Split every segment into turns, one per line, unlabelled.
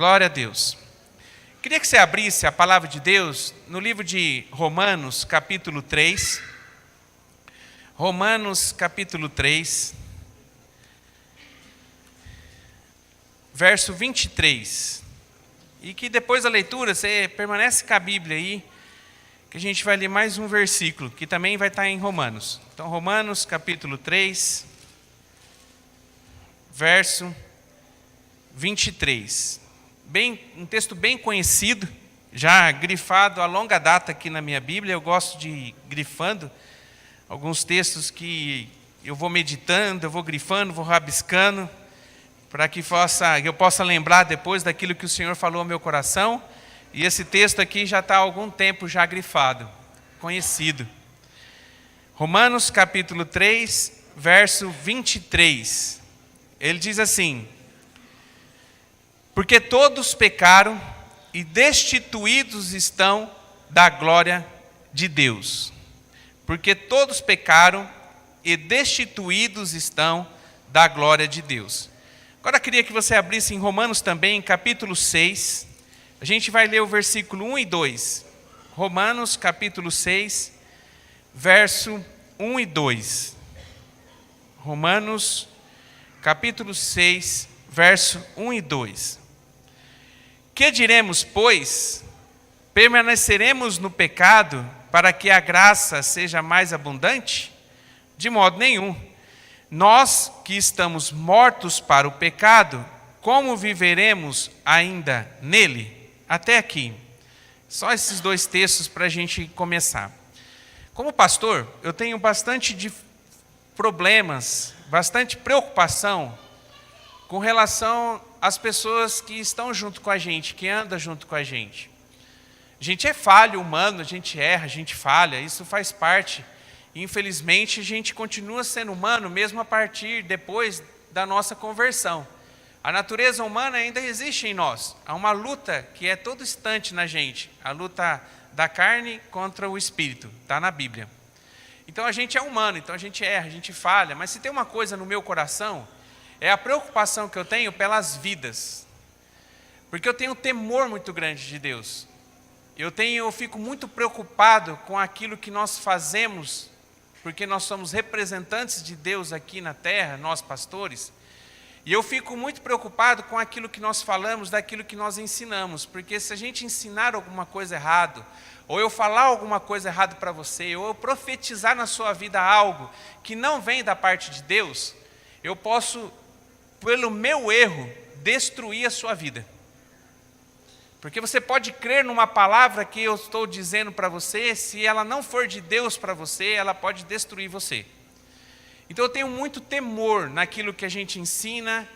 Glória a Deus. Queria que você abrisse a palavra de Deus no livro de Romanos, capítulo 3. Romanos, capítulo 3, verso 23. E que depois da leitura você permanece com a Bíblia aí, que a gente vai ler mais um versículo, que também vai estar em Romanos. Então, Romanos, capítulo 3, verso 23. Um texto bem conhecido, já grifado a longa data aqui na minha Bíblia. Eu gosto de ir grifando alguns textos que eu vou meditando, eu vou grifando, vou rabiscando, para que eu possa lembrar depois daquilo que o Senhor falou ao meu coração. E esse texto aqui já está há algum tempo já grifado, conhecido. Romanos capítulo 3, verso 23. Ele diz assim: porque todos pecaram e destituídos estão da glória de Deus. Porque todos pecaram e destituídos estão da glória de Deus. Agora eu queria que você abrisse em Romanos também, capítulo 6. A gente vai ler o versículo 1 e 2. Romanos, capítulo 6, verso 1 e 2. Romanos, capítulo 6, verso 1 e 2. Que diremos, pois? Permaneceremos no pecado para que a graça seja mais abundante? De modo nenhum. Nós que estamos mortos para o pecado, como viveremos ainda nele? Até aqui. Só esses dois textos para a gente começar. Como pastor, eu tenho bastante problemas, bastante preocupação com relação às pessoas que estão junto com a gente, que andam junto com a gente. A gente é falho humano, a gente erra, a gente falha, isso faz parte. Infelizmente, a gente continua sendo humano mesmo a partir depois da nossa conversão. A natureza humana ainda existe em nós. Há uma luta que é todo instante na gente, a luta da carne contra o espírito, está na Bíblia. Então a gente é humano, então a gente erra, a gente falha, mas se tem uma coisa no meu coração, é a preocupação que eu tenho pelas vidas. Porque eu tenho um temor muito grande de Deus. Eu fico muito preocupado com aquilo que nós fazemos, porque nós somos representantes de Deus aqui na terra, nós pastores. E eu fico muito preocupado com aquilo que nós falamos, daquilo que nós ensinamos. Porque se a gente ensinar alguma coisa errada, ou eu falar alguma coisa errada para você, ou eu profetizar na sua vida algo que não vem da parte de Deus, eu posso, pelo meu erro, destruir a sua vida. Porque você pode crer numa palavra que eu estou dizendo para você, se ela não for de Deus para você, ela pode destruir você. Então eu tenho muito temor naquilo que a gente ensina,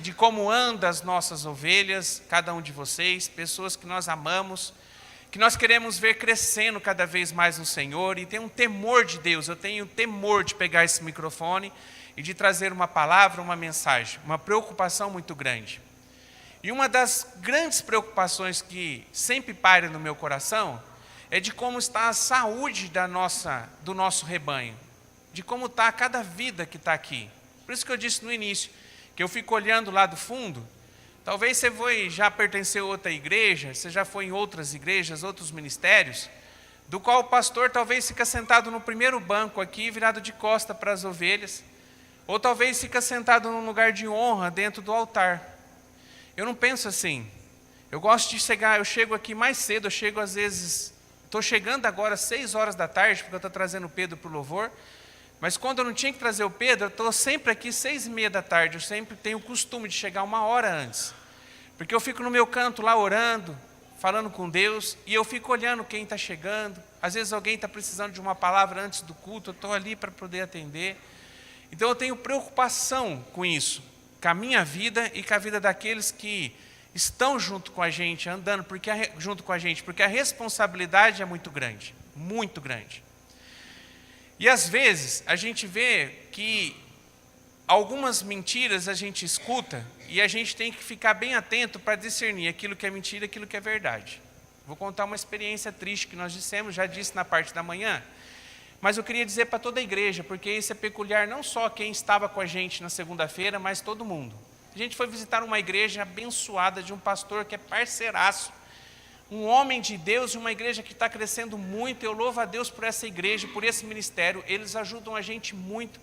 de como andam as nossas ovelhas, cada um de vocês, pessoas que nós amamos, que nós queremos ver crescendo cada vez mais no Senhor, e tenho um temor de Deus. Eu tenho temor de pegar esse microfone e de trazer uma palavra, uma mensagem, uma preocupação muito grande. E uma das grandes preocupações que sempre paira no meu coração é de como está a saúde do nosso rebanho, de como está cada vida que está aqui. Por isso que eu disse no início, que eu fico olhando lá do fundo. Talvez você já pertenceu a outra igreja, você já foi em outras igrejas, outros ministérios, do qual o pastor talvez fica sentado no primeiro banco aqui, virado de costa para as ovelhas, ou talvez fica sentado num lugar de honra dentro do altar. Eu não penso assim. Eu gosto de chegar, eu chego aqui mais cedo, eu chego às vezes, estou chegando agora às 6 horas da tarde, porque eu estou trazendo o Pedro para o louvor, mas quando eu não tinha que trazer o Pedro, eu estou sempre aqui 6:30 da tarde, eu sempre tenho o costume de chegar 1 hora antes, porque eu fico no meu canto lá orando, falando com Deus, e eu fico olhando quem está chegando. Às vezes alguém está precisando de uma palavra antes do culto, eu estou ali para poder atender. Então eu tenho preocupação com isso, com a minha vida e com a vida daqueles que estão junto com a gente, andando junto com a gente, porque a responsabilidade é muito grande, muito grande. E às vezes a gente vê que algumas mentiras a gente escuta e a gente tem que ficar bem atento para discernir aquilo que é mentira e aquilo que é verdade. Vou contar uma experiência triste que nós já disse na parte da manhã, mas eu queria dizer para toda a igreja, porque isso é peculiar não só quem estava com a gente na segunda-feira, mas todo mundo. A gente foi visitar uma igreja abençoada de um pastor que é parceiraço, um homem de Deus, uma igreja que está crescendo muito. Eu louvo a Deus por essa igreja, por esse ministério. Eles ajudam a gente muito,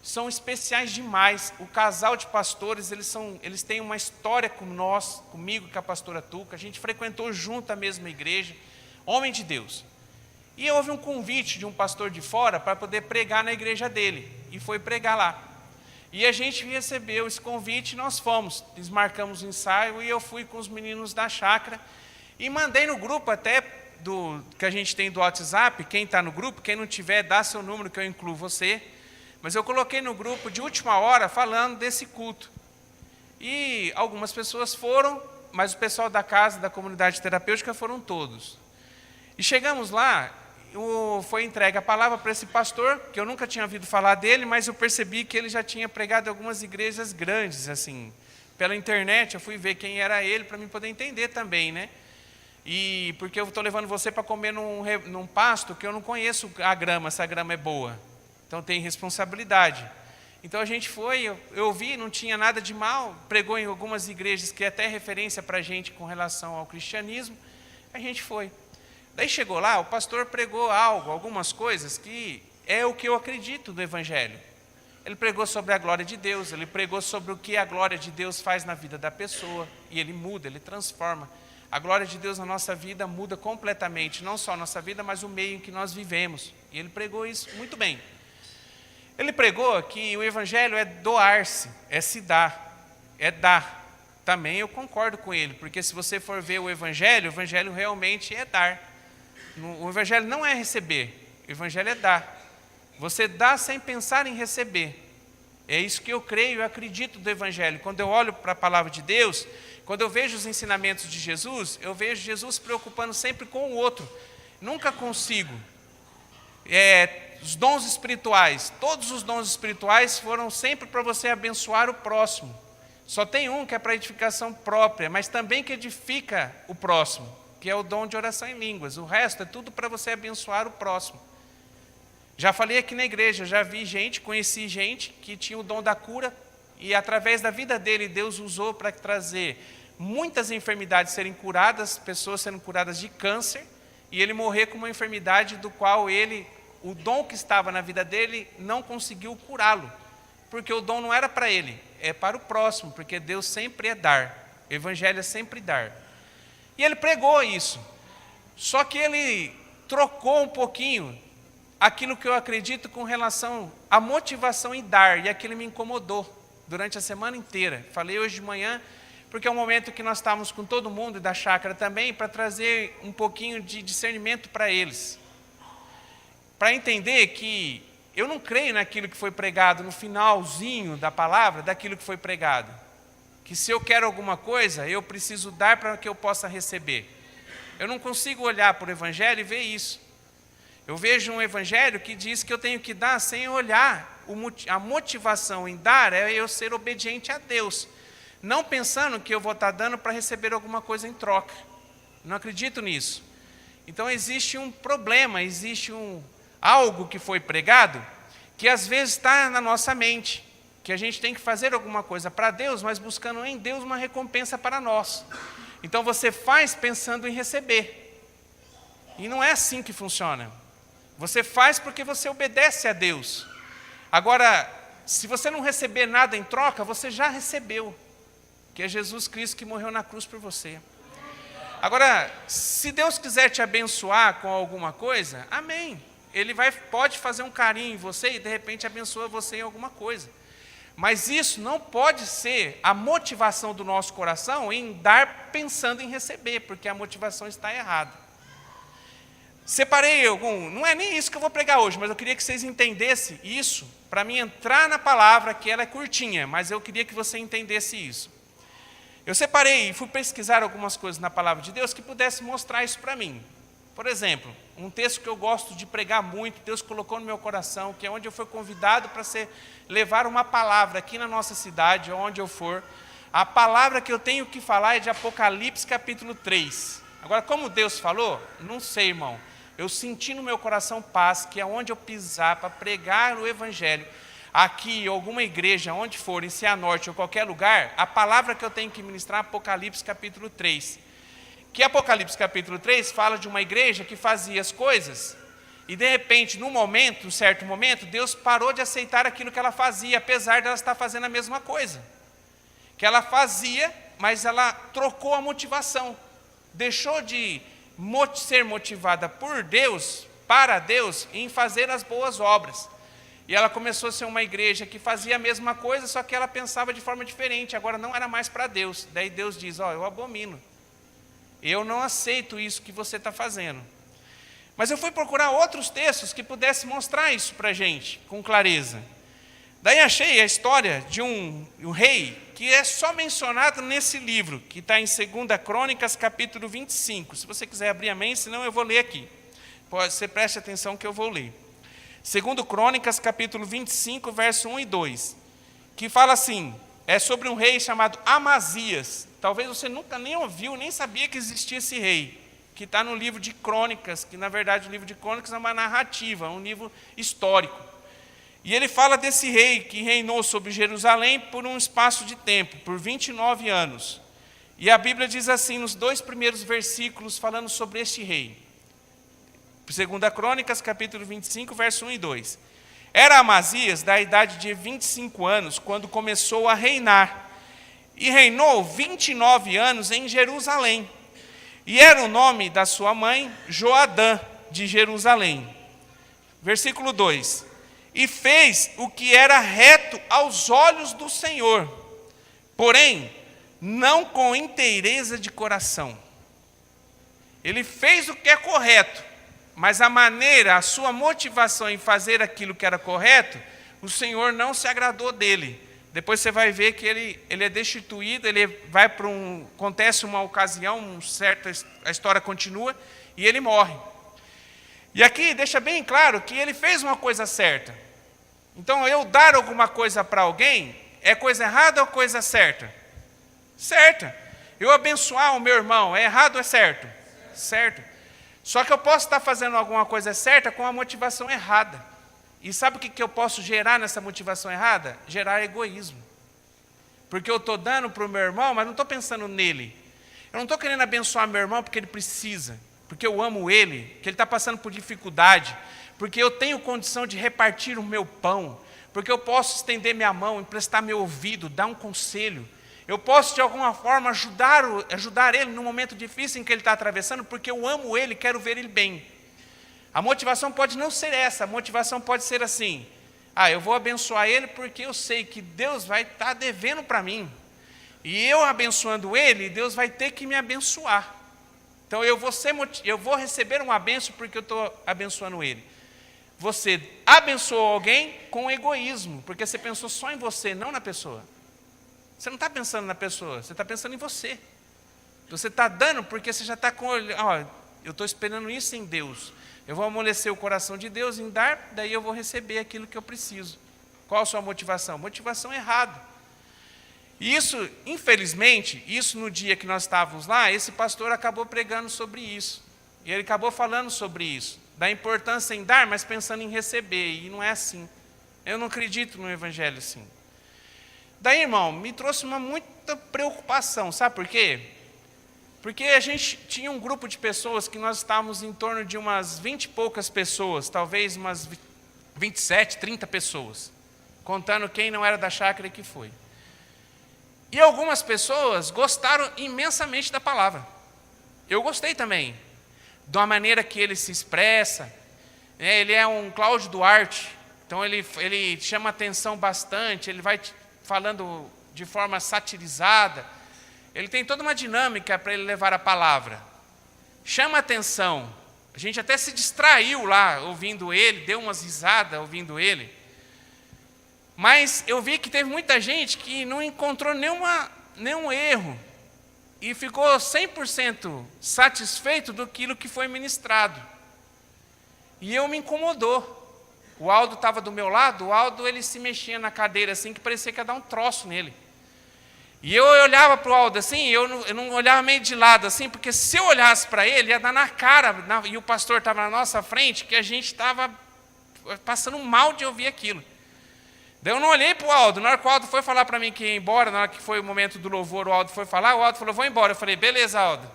são especiais demais. O casal de pastores, eles têm uma história com nós, comigo, com a pastora Tuca. A gente frequentou junto a mesma igreja, homem de Deus. E houve um convite de um pastor de fora para poder pregar na igreja dele, e foi pregar lá. E a gente recebeu esse convite e nós fomos, desmarcamos o ensaio e eu fui com os meninos da chácara e mandei no grupo até que a gente tem do WhatsApp. Quem está no grupo, quem não tiver, dá seu número que eu incluo você. Mas eu coloquei no grupo de última hora falando desse culto. E algumas pessoas foram, mas o pessoal da casa, da comunidade terapêutica, foram todos. E chegamos lá, foi entregue a palavra para esse pastor, que eu nunca tinha ouvido falar dele, mas eu percebi que ele já tinha pregado em algumas igrejas grandes, assim. Pela internet, eu fui ver quem era ele, para mim poder entender também, né? E porque eu estou levando você para comer num pasto que eu não conheço a grama, se a grama é boa. Então tem responsabilidade. Então a gente foi, eu vi, não tinha nada de mal, pregou em algumas igrejas que é até referência para a gente com relação ao cristianismo, a gente foi. Daí chegou lá, o pastor pregou algumas coisas que é o que eu acredito do Evangelho. Ele pregou sobre a glória de Deus, ele pregou sobre o que a glória de Deus faz na vida da pessoa, e ele muda, ele transforma. A glória de Deus na nossa vida muda completamente, não só a nossa vida, mas o meio em que nós vivemos. E ele pregou isso muito bem. Ele pregou que o Evangelho é doar-se, é se dar, é dar. Também eu concordo com ele, porque se você for ver o Evangelho realmente é dar. O Evangelho não é receber, o Evangelho é dar. Você dá sem pensar em receber. É isso que eu creio e acredito do Evangelho. Quando eu olho para a palavra de Deus, quando eu vejo os ensinamentos de Jesus, eu vejo Jesus se preocupando sempre com o outro. Nunca consigo. Os dons espirituais, todos os dons espirituais foram sempre para você abençoar o próximo. Só tem um que é para edificação própria, mas também que edifica o próximo, que é o dom de oração em línguas. O resto é tudo para você abençoar o próximo. Já falei aqui na igreja, já vi gente, conheci gente que tinha o dom da cura, e através da vida dele, Deus usou para trazer muitas enfermidades serem curadas, pessoas sendo curadas de câncer, e ele morrer com uma enfermidade do qual o dom que estava na vida dele não conseguiu curá-lo, porque o dom não era para ele, é para o próximo, porque Deus sempre é dar, o Evangelho é sempre dar. E ele pregou isso, só que ele trocou um pouquinho aquilo que eu acredito com relação à motivação em dar, e aquilo me incomodou durante a semana inteira. Falei hoje de manhã, porque é um momento que nós estávamos com todo mundo e da chácara também, para trazer um pouquinho de discernimento para eles. Para entender que eu não creio naquilo que foi pregado no finalzinho da palavra, daquilo que foi pregado. Que se eu quero alguma coisa, eu preciso dar para que eu possa receber. Eu não consigo olhar para o Evangelho e ver isso. Eu vejo um Evangelho que diz que eu tenho que dar sem olhar. A motivação em dar é eu ser obediente a Deus, não pensando que eu vou estar dando para receber alguma coisa em troca. Não acredito nisso. Então existe um problema, existe algo que foi pregado, que às vezes está na nossa mente, que a gente tem que fazer alguma coisa para Deus, mas buscando em Deus uma recompensa para nós. Então você faz pensando em receber. E não é assim que funciona. Você faz porque você obedece a Deus. Agora, se você não receber nada em troca, você já recebeu, que é Jesus Cristo que morreu na cruz por você. Agora, se Deus quiser te abençoar com alguma coisa, amém. Ele pode fazer um carinho em você e de repente abençoa você em alguma coisa. Mas isso não pode ser a motivação do nosso coração em dar pensando em receber, porque a motivação está errada. Separei não é nem isso que eu vou pregar hoje, mas eu queria que vocês entendessem isso, para mim entrar na palavra, que ela é curtinha, mas eu queria que você entendesse isso. Eu separei e fui pesquisar algumas coisas na palavra de Deus que pudesse mostrar isso para mim. Por exemplo, um texto que eu gosto de pregar muito, Deus colocou no meu coração, que é onde eu fui convidado para levar uma palavra aqui na nossa cidade, onde eu for. A palavra que eu tenho que falar é de Apocalipse capítulo 3. Agora, como Deus falou, não sei, irmão. Eu senti no meu coração paz, que é onde eu pisar para pregar o Evangelho, aqui, alguma igreja, onde for, em Cianorte ou qualquer lugar, a palavra que eu tenho que ministrar é Apocalipse capítulo 3. Que Apocalipse capítulo 3 fala de uma igreja que fazia as coisas e de repente, num certo momento, Deus parou de aceitar aquilo que ela fazia, apesar de ela estar fazendo a mesma coisa. Que ela fazia, mas ela trocou a motivação. Deixou de ser motivada por Deus, para Deus, em fazer as boas obras. E ela começou a ser uma igreja que fazia a mesma coisa, só que ela pensava de forma diferente, agora não era mais para Deus. Daí Deus diz, eu abomino. Eu não aceito isso que você está fazendo. Mas eu fui procurar outros textos que pudessem mostrar isso para a gente, com clareza. Daí achei a história de um rei, que é só mencionado nesse livro, que está em 2 Crônicas, capítulo 25. Se você quiser abrir, amém, senão eu vou ler aqui. Você preste atenção que eu vou ler. 2 Crônicas, capítulo 25, verso 1 e 2. Que fala assim, é sobre um rei chamado Amazias. Talvez você nunca nem ouviu, nem sabia que existia esse rei. Que está no livro de Crônicas, que na verdade o livro de Crônicas é uma narrativa, um livro histórico. E ele fala desse rei que reinou sobre Jerusalém por um espaço de tempo, por 29 anos. E a Bíblia diz assim, nos 2 primeiros versículos, falando sobre este rei. 2 Crônicas, capítulo 25, verso 1 e 2. Era Amazias da idade de 25 anos, quando começou a reinar. E reinou 29 anos em Jerusalém. E era o nome da sua mãe, Joadã, de Jerusalém. Versículo 2. E fez o que era reto aos olhos do Senhor, porém, não com inteireza de coração. Ele fez o que é correto, mas a maneira, a sua motivação em fazer aquilo que era correto, o Senhor não se agradou dele. Depois você vai ver que ele é destituído, ele vai para acontece uma ocasião, a história continua, e ele morre. E aqui deixa bem claro que ele fez uma coisa certa. Então, eu dar alguma coisa para alguém, é coisa errada ou coisa certa? Certa. Eu abençoar o meu irmão, é errado ou é certo? Certo. Só que eu posso estar fazendo alguma coisa certa com a motivação errada. E sabe o que eu posso gerar nessa motivação errada? Gerar egoísmo. Porque eu estou dando para o meu irmão, mas não estou pensando nele. Eu não estou querendo abençoar meu irmão porque ele precisa, porque eu amo ele, que ele está passando por dificuldade, porque eu tenho condição de repartir o meu pão, porque eu posso estender minha mão, emprestar meu ouvido, dar um conselho. Eu posso, de alguma forma, ajudar ele no momento difícil em que ele está atravessando, porque eu amo ele e quero ver ele bem. A motivação pode não ser essa, a motivação pode ser assim, eu vou abençoar ele porque eu sei que Deus vai estar devendo para mim. E eu abençoando ele, Deus vai ter que me abençoar. Então eu vou receber uma bênção porque eu estou abençoando ele. Você abençoou alguém com egoísmo, porque você pensou só em você, não na pessoa. Você não está pensando na pessoa, você está pensando em você. Você está dando porque você já está com... eu estou esperando isso em Deus. Eu vou amolecer o coração de Deus em dar, daí eu vou receber aquilo que eu preciso. Qual a sua motivação? Motivação errada. E isso, infelizmente, no dia que nós estávamos lá, esse pastor acabou pregando sobre isso. E ele acabou falando sobre isso. Da importância em dar, mas pensando em receber. E não é assim. Eu não acredito no evangelho assim. Daí, irmão, me trouxe muita preocupação. Sabe por quê? Porque a gente tinha um grupo de pessoas que nós estávamos em torno de umas 20 e poucas pessoas. Talvez umas 27, 30 pessoas. Contando quem não era da chácara e que foi. E algumas pessoas gostaram imensamente da palavra. Eu gostei também. De uma maneira que ele se expressa. Ele é um Cláudio Duarte. Então ele chama atenção bastante. Ele vai falando de forma satirizada. Ele tem toda uma dinâmica para ele levar a palavra. Chama atenção. A gente até se distraiu lá ouvindo ele. Deu umas risadas ouvindo ele. Mas eu vi que teve muita gente que não encontrou nenhum erro e ficou 100% satisfeito daquilo que foi ministrado. E eu me incomodou. O Aldo estava do meu lado, o Aldo ele se mexia na cadeira assim, que parecia que ia dar um troço nele. E eu olhava para o Aldo assim, eu não olhava meio de lado assim, porque se eu olhasse para ele, ia dar na cara, e o pastor estava na nossa frente, que a gente estava passando mal de ouvir aquilo. Daí eu não olhei para o Aldo. Na hora que o Aldo foi falar para mim que ia embora, na hora que foi o momento do louvor, o Aldo foi falar, o Aldo falou, vou embora. Eu falei, beleza, Aldo.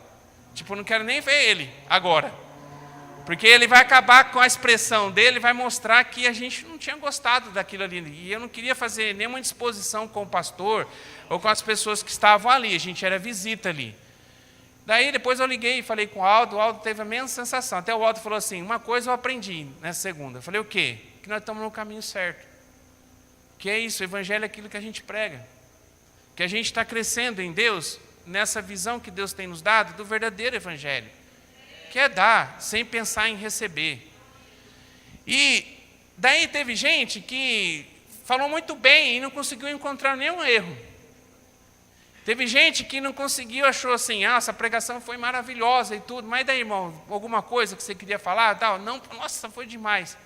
Tipo, não quero nem ver ele agora. Porque ele vai acabar com a expressão dele, vai mostrar que a gente não tinha gostado daquilo ali. E eu não queria fazer nenhuma disposição com o pastor ou com as pessoas que estavam ali. A gente era visita ali. Daí depois eu liguei e falei com o Aldo teve a mesma sensação. Até o Aldo falou assim, uma coisa eu aprendi nessa segunda. Eu falei, o quê? Que nós estamos no caminho certo. Que é isso, o evangelho é aquilo que a gente prega. Que a gente está crescendo em Deus, nessa visão que Deus tem nos dado do verdadeiro evangelho. Que é dar, sem pensar em receber. E daí teve gente que falou muito bem e não conseguiu encontrar nenhum erro. Teve gente que não conseguiu, achou assim, essa pregação foi maravilhosa e tudo, mas daí, irmão, alguma coisa que você queria falar? Tal? Não, nossa, foi demais.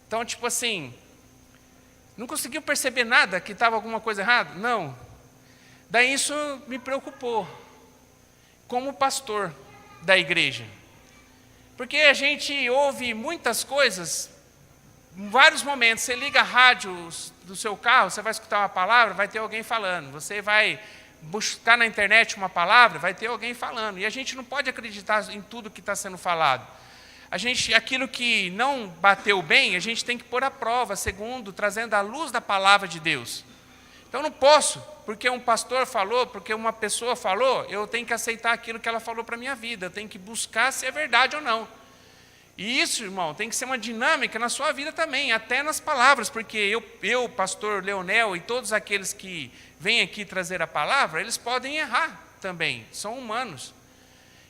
Então, tipo assim, não conseguiu perceber nada, que estava alguma coisa errada? Não. Daí isso me preocupou, como pastor da igreja. Porque a gente ouve muitas coisas, em vários momentos, você liga a rádio do seu carro, você vai escutar uma palavra, vai ter alguém falando. Você vai buscar na internet uma palavra, vai ter alguém falando. E a gente não pode acreditar em tudo que está sendo falado. Aquilo que não bateu bem, a gente tem que pôr à prova, segundo, trazendo a luz da palavra de Deus. Então não posso, porque um pastor falou, porque uma pessoa falou, eu tenho que aceitar aquilo que ela falou para a minha vida, eu tenho que buscar se é verdade ou não. E isso, irmão, tem que ser uma dinâmica na sua vida também, até nas palavras, porque eu, pastor Leonel, e todos aqueles que vêm aqui trazer a palavra, eles podem errar também, são humanos.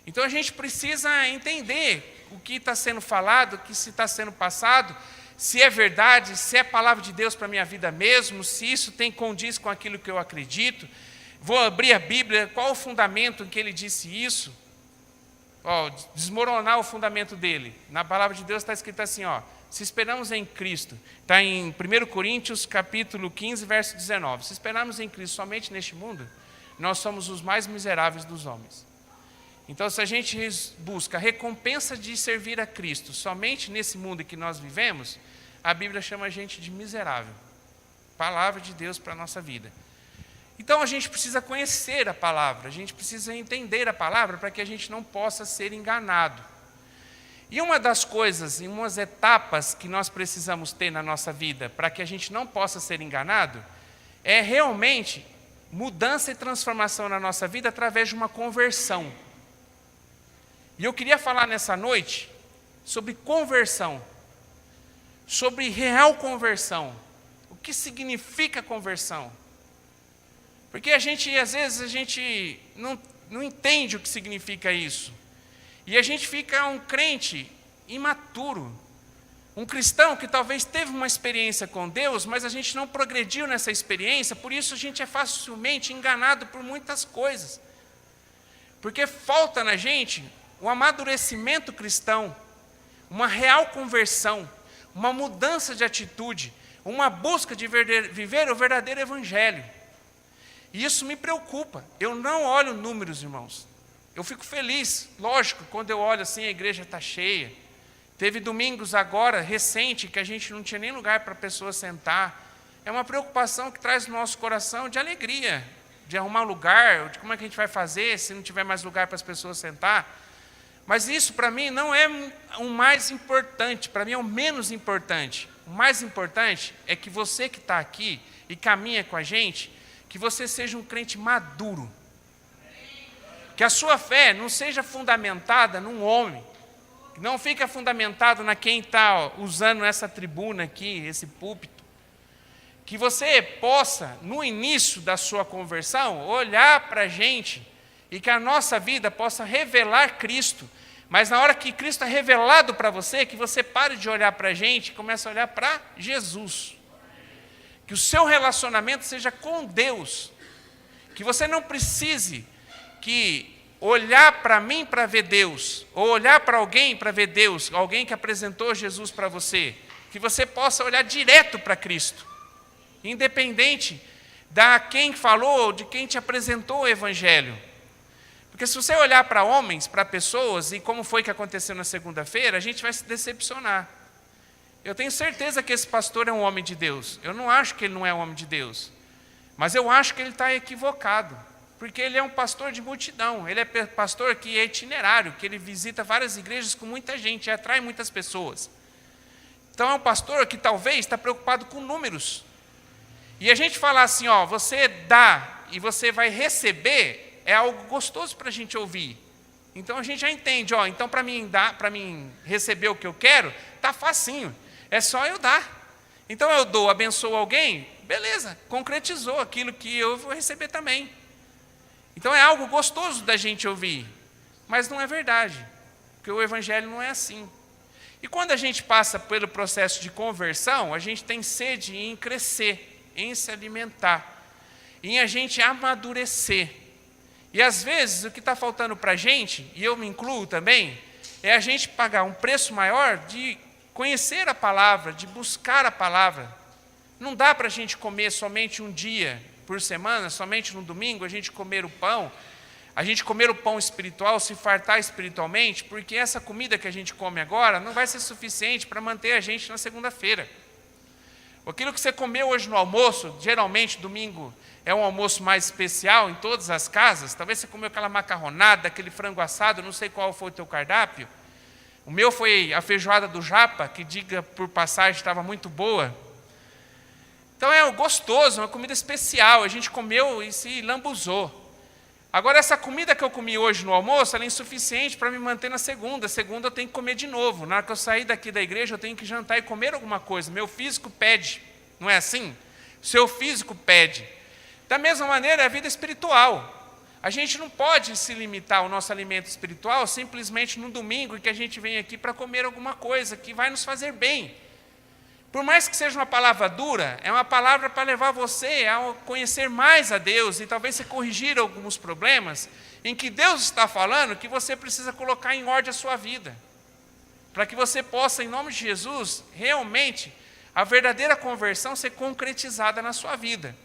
Então a gente precisa entender o que está sendo falado, o que está sendo passado, se é verdade, se é palavra de Deus para a minha vida mesmo, se isso condiz com aquilo que eu acredito. Vou abrir a Bíblia, qual o fundamento em que ele disse isso? Desmoronar o fundamento dele. Na palavra de Deus está escrito assim, se esperamos em Cristo, está em 1 Coríntios capítulo 15, verso 19. Se esperarmos em Cristo somente neste mundo, nós somos os mais miseráveis dos homens. Então, se a gente busca a recompensa de servir a Cristo somente nesse mundo em que nós vivemos, a Bíblia chama a gente de miserável. Palavra de Deus para a nossa vida. Então, a gente precisa conhecer a palavra, a gente precisa entender a palavra para que a gente não possa ser enganado. E uma das coisas, em umas etapas que nós precisamos ter na nossa vida para que a gente não possa ser enganado, é realmente mudança e transformação na nossa vida através de uma conversão. E eu queria falar nessa noite sobre conversão, sobre real conversão. O que significa conversão? Porque às vezes a gente não entende o que significa isso. E a gente fica um crente imaturo, um cristão que talvez teve uma experiência com Deus, mas a gente não progrediu nessa experiência, por isso a gente é facilmente enganado por muitas coisas. Porque falta na gente o amadurecimento cristão, uma real conversão, uma mudança de atitude, uma busca de viver o verdadeiro evangelho. E isso me preocupa. Eu não olho números, irmãos. Eu fico feliz, lógico, quando eu olho assim, a igreja está cheia. Teve domingos agora, recente, que a gente não tinha nem lugar para a pessoa sentar. É uma preocupação que traz no nosso coração de alegria, de arrumar lugar, de como é que a gente vai fazer se não tiver mais lugar para as pessoas sentar. Mas isso, para mim, não é o mais importante, para mim é o menos importante. O mais importante é que você que está aqui e caminha com a gente, que você seja um crente maduro. Que a sua fé não seja fundamentada num homem, que não fica fundamentado na quem está usando essa tribuna aqui, esse púlpito. Que você possa, no início da sua conversão, olhar para a gente e que a nossa vida possa revelar Cristo. Mas na hora que Cristo é revelado para você, que você pare de olhar para a gente e comece a olhar para Jesus. Que o seu relacionamento seja com Deus. Que você não precise olhar para mim para ver Deus, ou olhar para alguém para ver Deus, alguém que apresentou Jesus para você. Que você possa olhar direto para Cristo. Independente de quem falou ou de quem te apresentou o Evangelho. Porque se você olhar para homens, para pessoas, e como foi que aconteceu na segunda-feira, a gente vai se decepcionar. Eu tenho certeza que esse pastor é um homem de Deus. Eu não acho que ele não é um homem de Deus. Mas eu acho que ele está equivocado. Porque ele é um pastor de multidão. Ele é pastor que é itinerário, que ele visita várias igrejas com muita gente, e atrai muitas pessoas. Então é um pastor que talvez está preocupado com números. E a gente falar assim, ó, você dá e você vai receber, é algo gostoso para a gente ouvir. Então a gente já entende, ó, então para mim receber o que eu quero, tá facinho. É só eu dar. Então eu dou, abençoo alguém, beleza, concretizou aquilo que eu vou receber também. Então é algo gostoso da gente ouvir, mas não é verdade, porque o evangelho não é assim. E quando a gente passa pelo processo de conversão, a gente tem sede em crescer, em se alimentar, em a gente amadurecer. E às vezes o que está faltando para a gente, e eu me incluo também, é a gente pagar um preço maior de conhecer a palavra, de buscar a palavra. Não dá para a gente comer somente um dia por semana, somente no domingo, a gente comer o pão espiritual, se fartar espiritualmente, porque essa comida que a gente come agora não vai ser suficiente para manter a gente na segunda-feira. Aquilo que você comeu hoje no almoço, geralmente domingo é um almoço mais especial em todas as casas, talvez você comeu aquela macarronada, aquele frango assado, não sei qual foi o teu cardápio. O meu foi a feijoada do Japa, que diga por passagem estava muito boa. Então é gostoso, uma comida especial, a gente comeu e se lambuzou. Agora essa comida que eu comi hoje no almoço, ela é insuficiente para me manter na segunda. Segunda eu tenho que comer de novo. Na hora que eu sair daqui da igreja, eu tenho que jantar e comer alguma coisa. Meu físico pede, não é assim? O seu físico pede. Da mesma maneira é a vida espiritual. A gente não pode se limitar ao nosso alimento espiritual simplesmente no domingo em que a gente vem aqui para comer alguma coisa que vai nos fazer bem. Por mais que seja uma palavra dura, é uma palavra para levar você a conhecer mais a Deus e talvez você corrigir alguns problemas em que Deus está falando que você precisa colocar em ordem a sua vida. Para que você possa, em nome de Jesus, realmente, a verdadeira conversão ser concretizada na sua vida.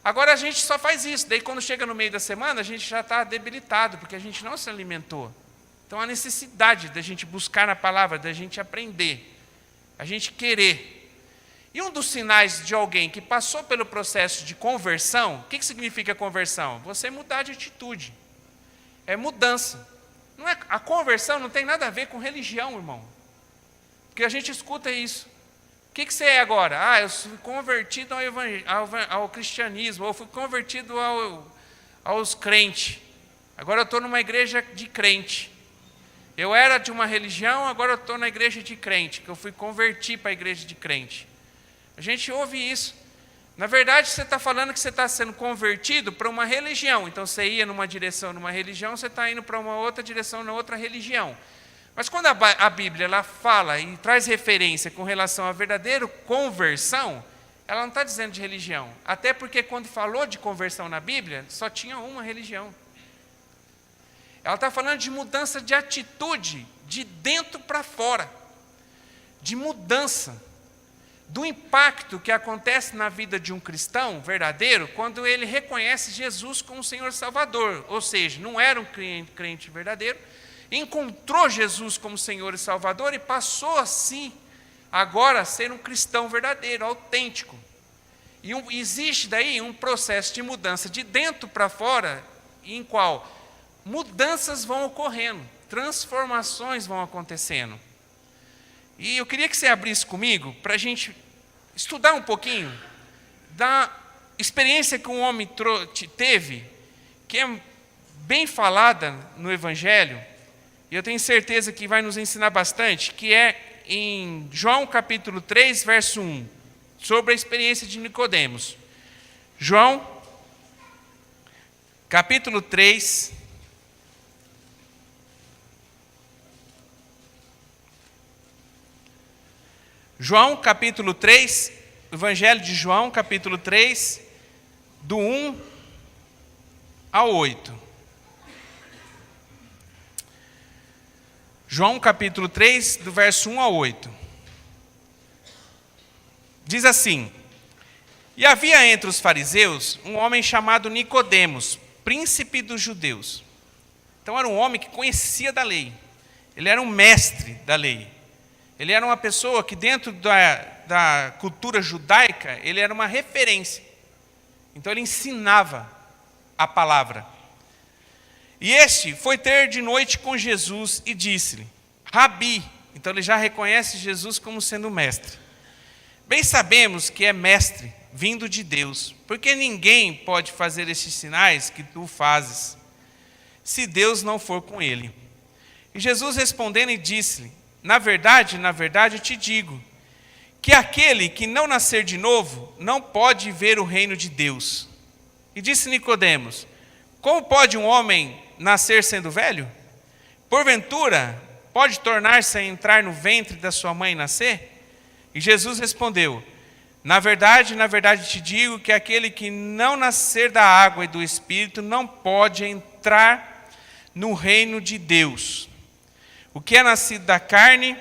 Agora a gente só faz isso, daí quando chega no meio da semana, a gente já está debilitado, porque a gente não se alimentou. Então a necessidade da gente buscar na palavra, da gente aprender, a gente querer. E um dos sinais de alguém que passou pelo processo de conversão, o que significa conversão? Você mudar de atitude. É mudança. Não é, a conversão não tem nada a ver com religião, irmão. Porque a gente escuta isso. O que você é agora? Eu fui convertido ao cristianismo, ou fui convertido aos crentes. Agora eu estou numa igreja de crente. Eu era de uma religião, agora eu estou na igreja de crente, que eu fui convertir para a igreja de crente. A gente ouve isso. Na verdade, você está falando que você está sendo convertido para uma religião. Então, você ia numa direção numa religião, você está indo para uma outra direção na outra religião. Mas quando a Bíblia ela fala e traz referência com relação à verdadeira conversão, ela não está dizendo de religião. Até porque quando falou de conversão na Bíblia, só tinha uma religião. Ela está falando de mudança de atitude, de dentro para fora. De mudança. Do impacto que acontece na vida de um cristão verdadeiro quando ele reconhece Jesus como Senhor Salvador. Ou seja, não era um crente verdadeiro, encontrou Jesus como Senhor e Salvador e passou assim, agora, a ser um cristão verdadeiro, autêntico. E existe daí um processo de mudança de dentro para fora, em qual mudanças vão ocorrendo, transformações vão acontecendo. E eu queria que você abrisse comigo para a gente estudar um pouquinho da experiência que um homem teve, que é bem falada no Evangelho, e eu tenho certeza que vai nos ensinar bastante, que é em João capítulo 3, verso 1, sobre a experiência de Nicodemos. João, capítulo 3, João, capítulo 3, Evangelho de João, capítulo 3, do 1 ao 8. João, capítulo 3, do verso 1 ao 8. Diz assim: E havia entre os fariseus um homem chamado Nicodemos, príncipe dos judeus. Então era um homem que conhecia da lei. Ele era um mestre da lei. Ele era uma pessoa que dentro da cultura judaica, ele era uma referência. Então ele ensinava a palavra. E este foi ter de noite com Jesus e disse-lhe: Rabi. Então ele já reconhece Jesus como sendo mestre. Bem sabemos que é mestre, vindo de Deus, porque ninguém pode fazer estes sinais que tu fazes, se Deus não for com ele. E Jesus respondendo e disse-lhe: na verdade, eu te digo, que aquele que não nascer de novo, não pode ver o reino de Deus. E disse Nicodemos: como pode um homem nascer sendo velho? Porventura, pode tornar-se a entrar no ventre da sua mãe e nascer? E Jesus respondeu: na verdade, te digo que aquele que não nascer da água e do Espírito não pode entrar no reino de Deus. O que é nascido da carne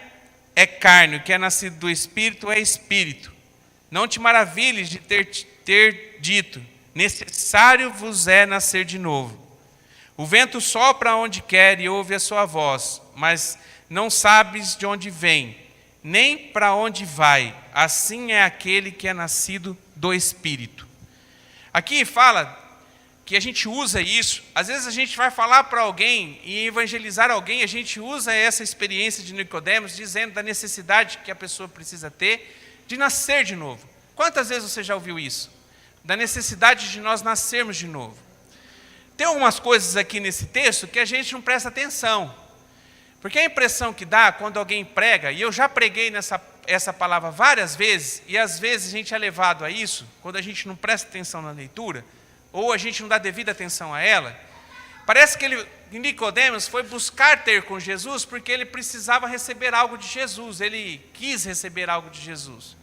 é carne, o que é nascido do Espírito é Espírito. Não te maravilhes de ter dito: necessário vos é nascer de novo. O vento sopra onde quer e ouve a sua voz, mas não sabes de onde vem, nem para onde vai. Assim é aquele que é nascido do Espírito. Aqui fala que a gente usa isso. Às vezes a gente vai falar para alguém e evangelizar alguém, a gente usa essa experiência de Nicodemos, dizendo da necessidade que a pessoa precisa ter de nascer de novo. Quantas vezes você já ouviu isso? Da necessidade de nós nascermos de novo. Tem algumas coisas aqui nesse texto que a gente não presta atenção. Porque a impressão que dá quando alguém prega, e eu já preguei essa palavra várias vezes, e às vezes a gente é levado a isso, quando a gente não presta atenção na leitura, ou a gente não dá devida atenção a ela, parece que Nicodemos foi buscar ter com Jesus porque ele precisava receber algo de Jesus, ele quis receber algo de Jesus.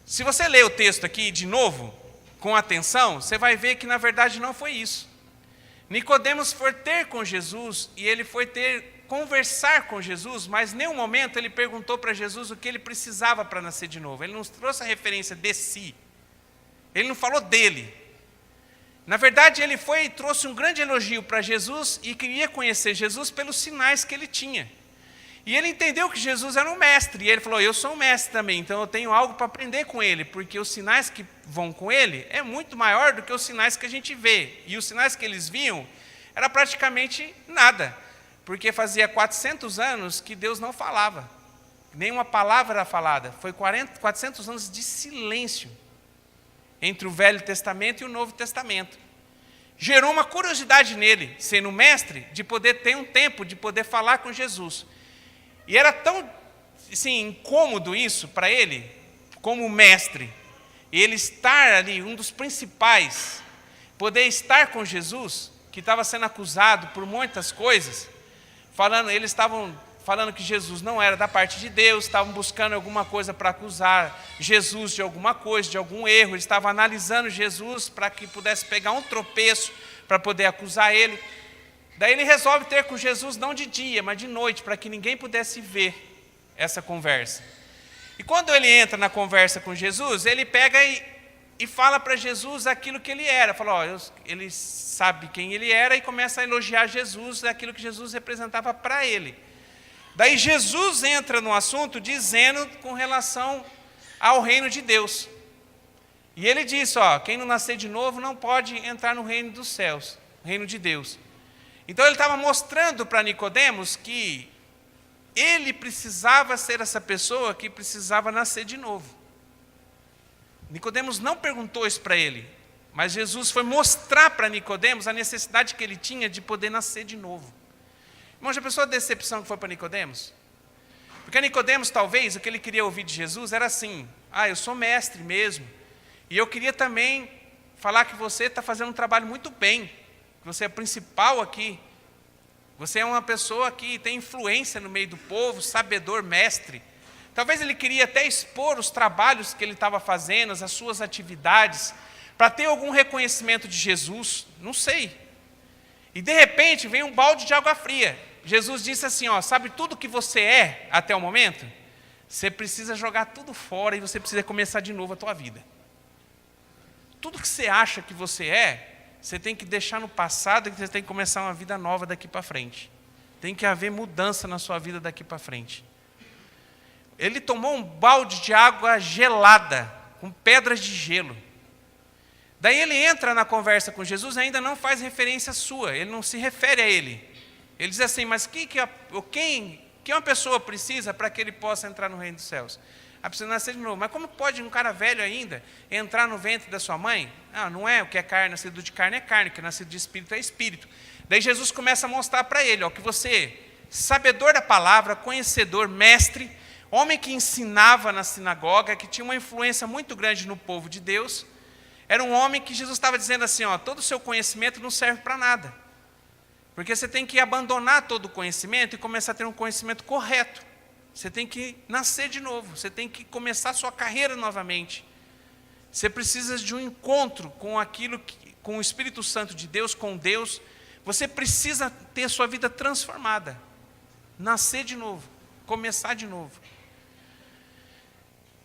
Se você ler o texto aqui de novo, com atenção, você vai ver que na verdade não foi isso. Nicodemos foi ter com Jesus e ele foi conversar com Jesus, mas em nenhum momento ele perguntou para Jesus o que ele precisava para nascer de novo. Ele não trouxe a referência de si. Ele não falou dele. Na verdade, ele foi e trouxe um grande elogio para Jesus e queria conhecer Jesus pelos sinais que ele tinha. E ele entendeu que Jesus era um mestre. E ele falou: eu sou um mestre também, então eu tenho algo para aprender com ele, porque os sinais que vão com ele é muito maior do que os sinais que a gente vê. E os sinais que eles viam era praticamente nada, porque fazia 400 anos que Deus não falava. Nenhuma palavra era falada. Foi 400 anos de silêncio entre o Velho Testamento e o Novo Testamento. Gerou uma curiosidade nele, sendo mestre, de poder ter um tempo, de poder falar com Jesus. E era tão incômodo isso para ele, como mestre, ele estar ali, um dos principais, poder estar com Jesus, que estava sendo acusado por muitas coisas, eles estavam falando que Jesus não era da parte de Deus, estavam buscando alguma coisa para acusar Jesus de alguma coisa, de algum erro, eles estavam analisando Jesus para que pudesse pegar um tropeço para poder acusar ele. Daí ele resolve ter com Jesus não de dia, mas de noite, para que ninguém pudesse ver essa conversa. E quando ele entra na conversa com Jesus, ele pega e fala para Jesus aquilo que ele era. Fala, ele sabe quem ele era e começa a elogiar Jesus, aquilo que Jesus representava para ele. Daí Jesus entra no assunto dizendo com relação ao reino de Deus. E ele diz, quem não nascer de novo não pode entrar no reino dos céus, reino de Deus. Então ele estava mostrando para Nicodemos que ele precisava ser essa pessoa que precisava nascer de novo. Nicodemos não perguntou isso para ele, mas Jesus foi mostrar para Nicodemos a necessidade que ele tinha de poder nascer de novo. Irmão, já pensou a decepção que foi para Nicodemos? Porque Nicodemos, talvez, o que ele queria ouvir de Jesus era assim: eu sou mestre mesmo, e eu queria também falar que você está fazendo um trabalho muito bem, que você é principal aqui, você é uma pessoa que tem influência no meio do povo, sabedor, mestre. Talvez ele queria até expor os trabalhos que ele estava fazendo, as suas atividades, para ter algum reconhecimento de Jesus, não sei. E de repente vem um balde de água fria. Jesus disse assim, sabe tudo que você é até o momento? Você precisa jogar tudo fora e você precisa começar de novo a tua vida. Tudo que você acha que você é, você tem que deixar no passado e você tem que começar uma vida nova daqui para frente. Tem que haver mudança na sua vida daqui para frente. ele tomou um balde de água gelada, com pedras de gelo. Daí ele entra na conversa com Jesus e ainda não faz referência sua, ele não se refere a ele. Ele diz assim, mas quem uma pessoa precisa para que ele possa entrar no reino dos céus? Precisa nascer de novo. Mas como pode um cara velho ainda entrar no ventre da sua mãe? Não é o que é carne, nascido de carne é carne, o que é nascido de espírito é espírito. Daí Jesus começa a mostrar para ele, que você, sabedor da palavra, conhecedor, mestre, homem que ensinava na sinagoga, que tinha uma influência muito grande no povo de Deus, era um homem que Jesus estava dizendo assim, todo o seu conhecimento não serve para nada. Porque você tem que abandonar todo o conhecimento e começar a ter um conhecimento correto. Você tem que nascer de novo, você tem que começar a sua carreira novamente. Você precisa de um encontro com com o Espírito Santo de Deus, com Deus. Você precisa ter a sua vida transformada. Nascer de novo, começar de novo.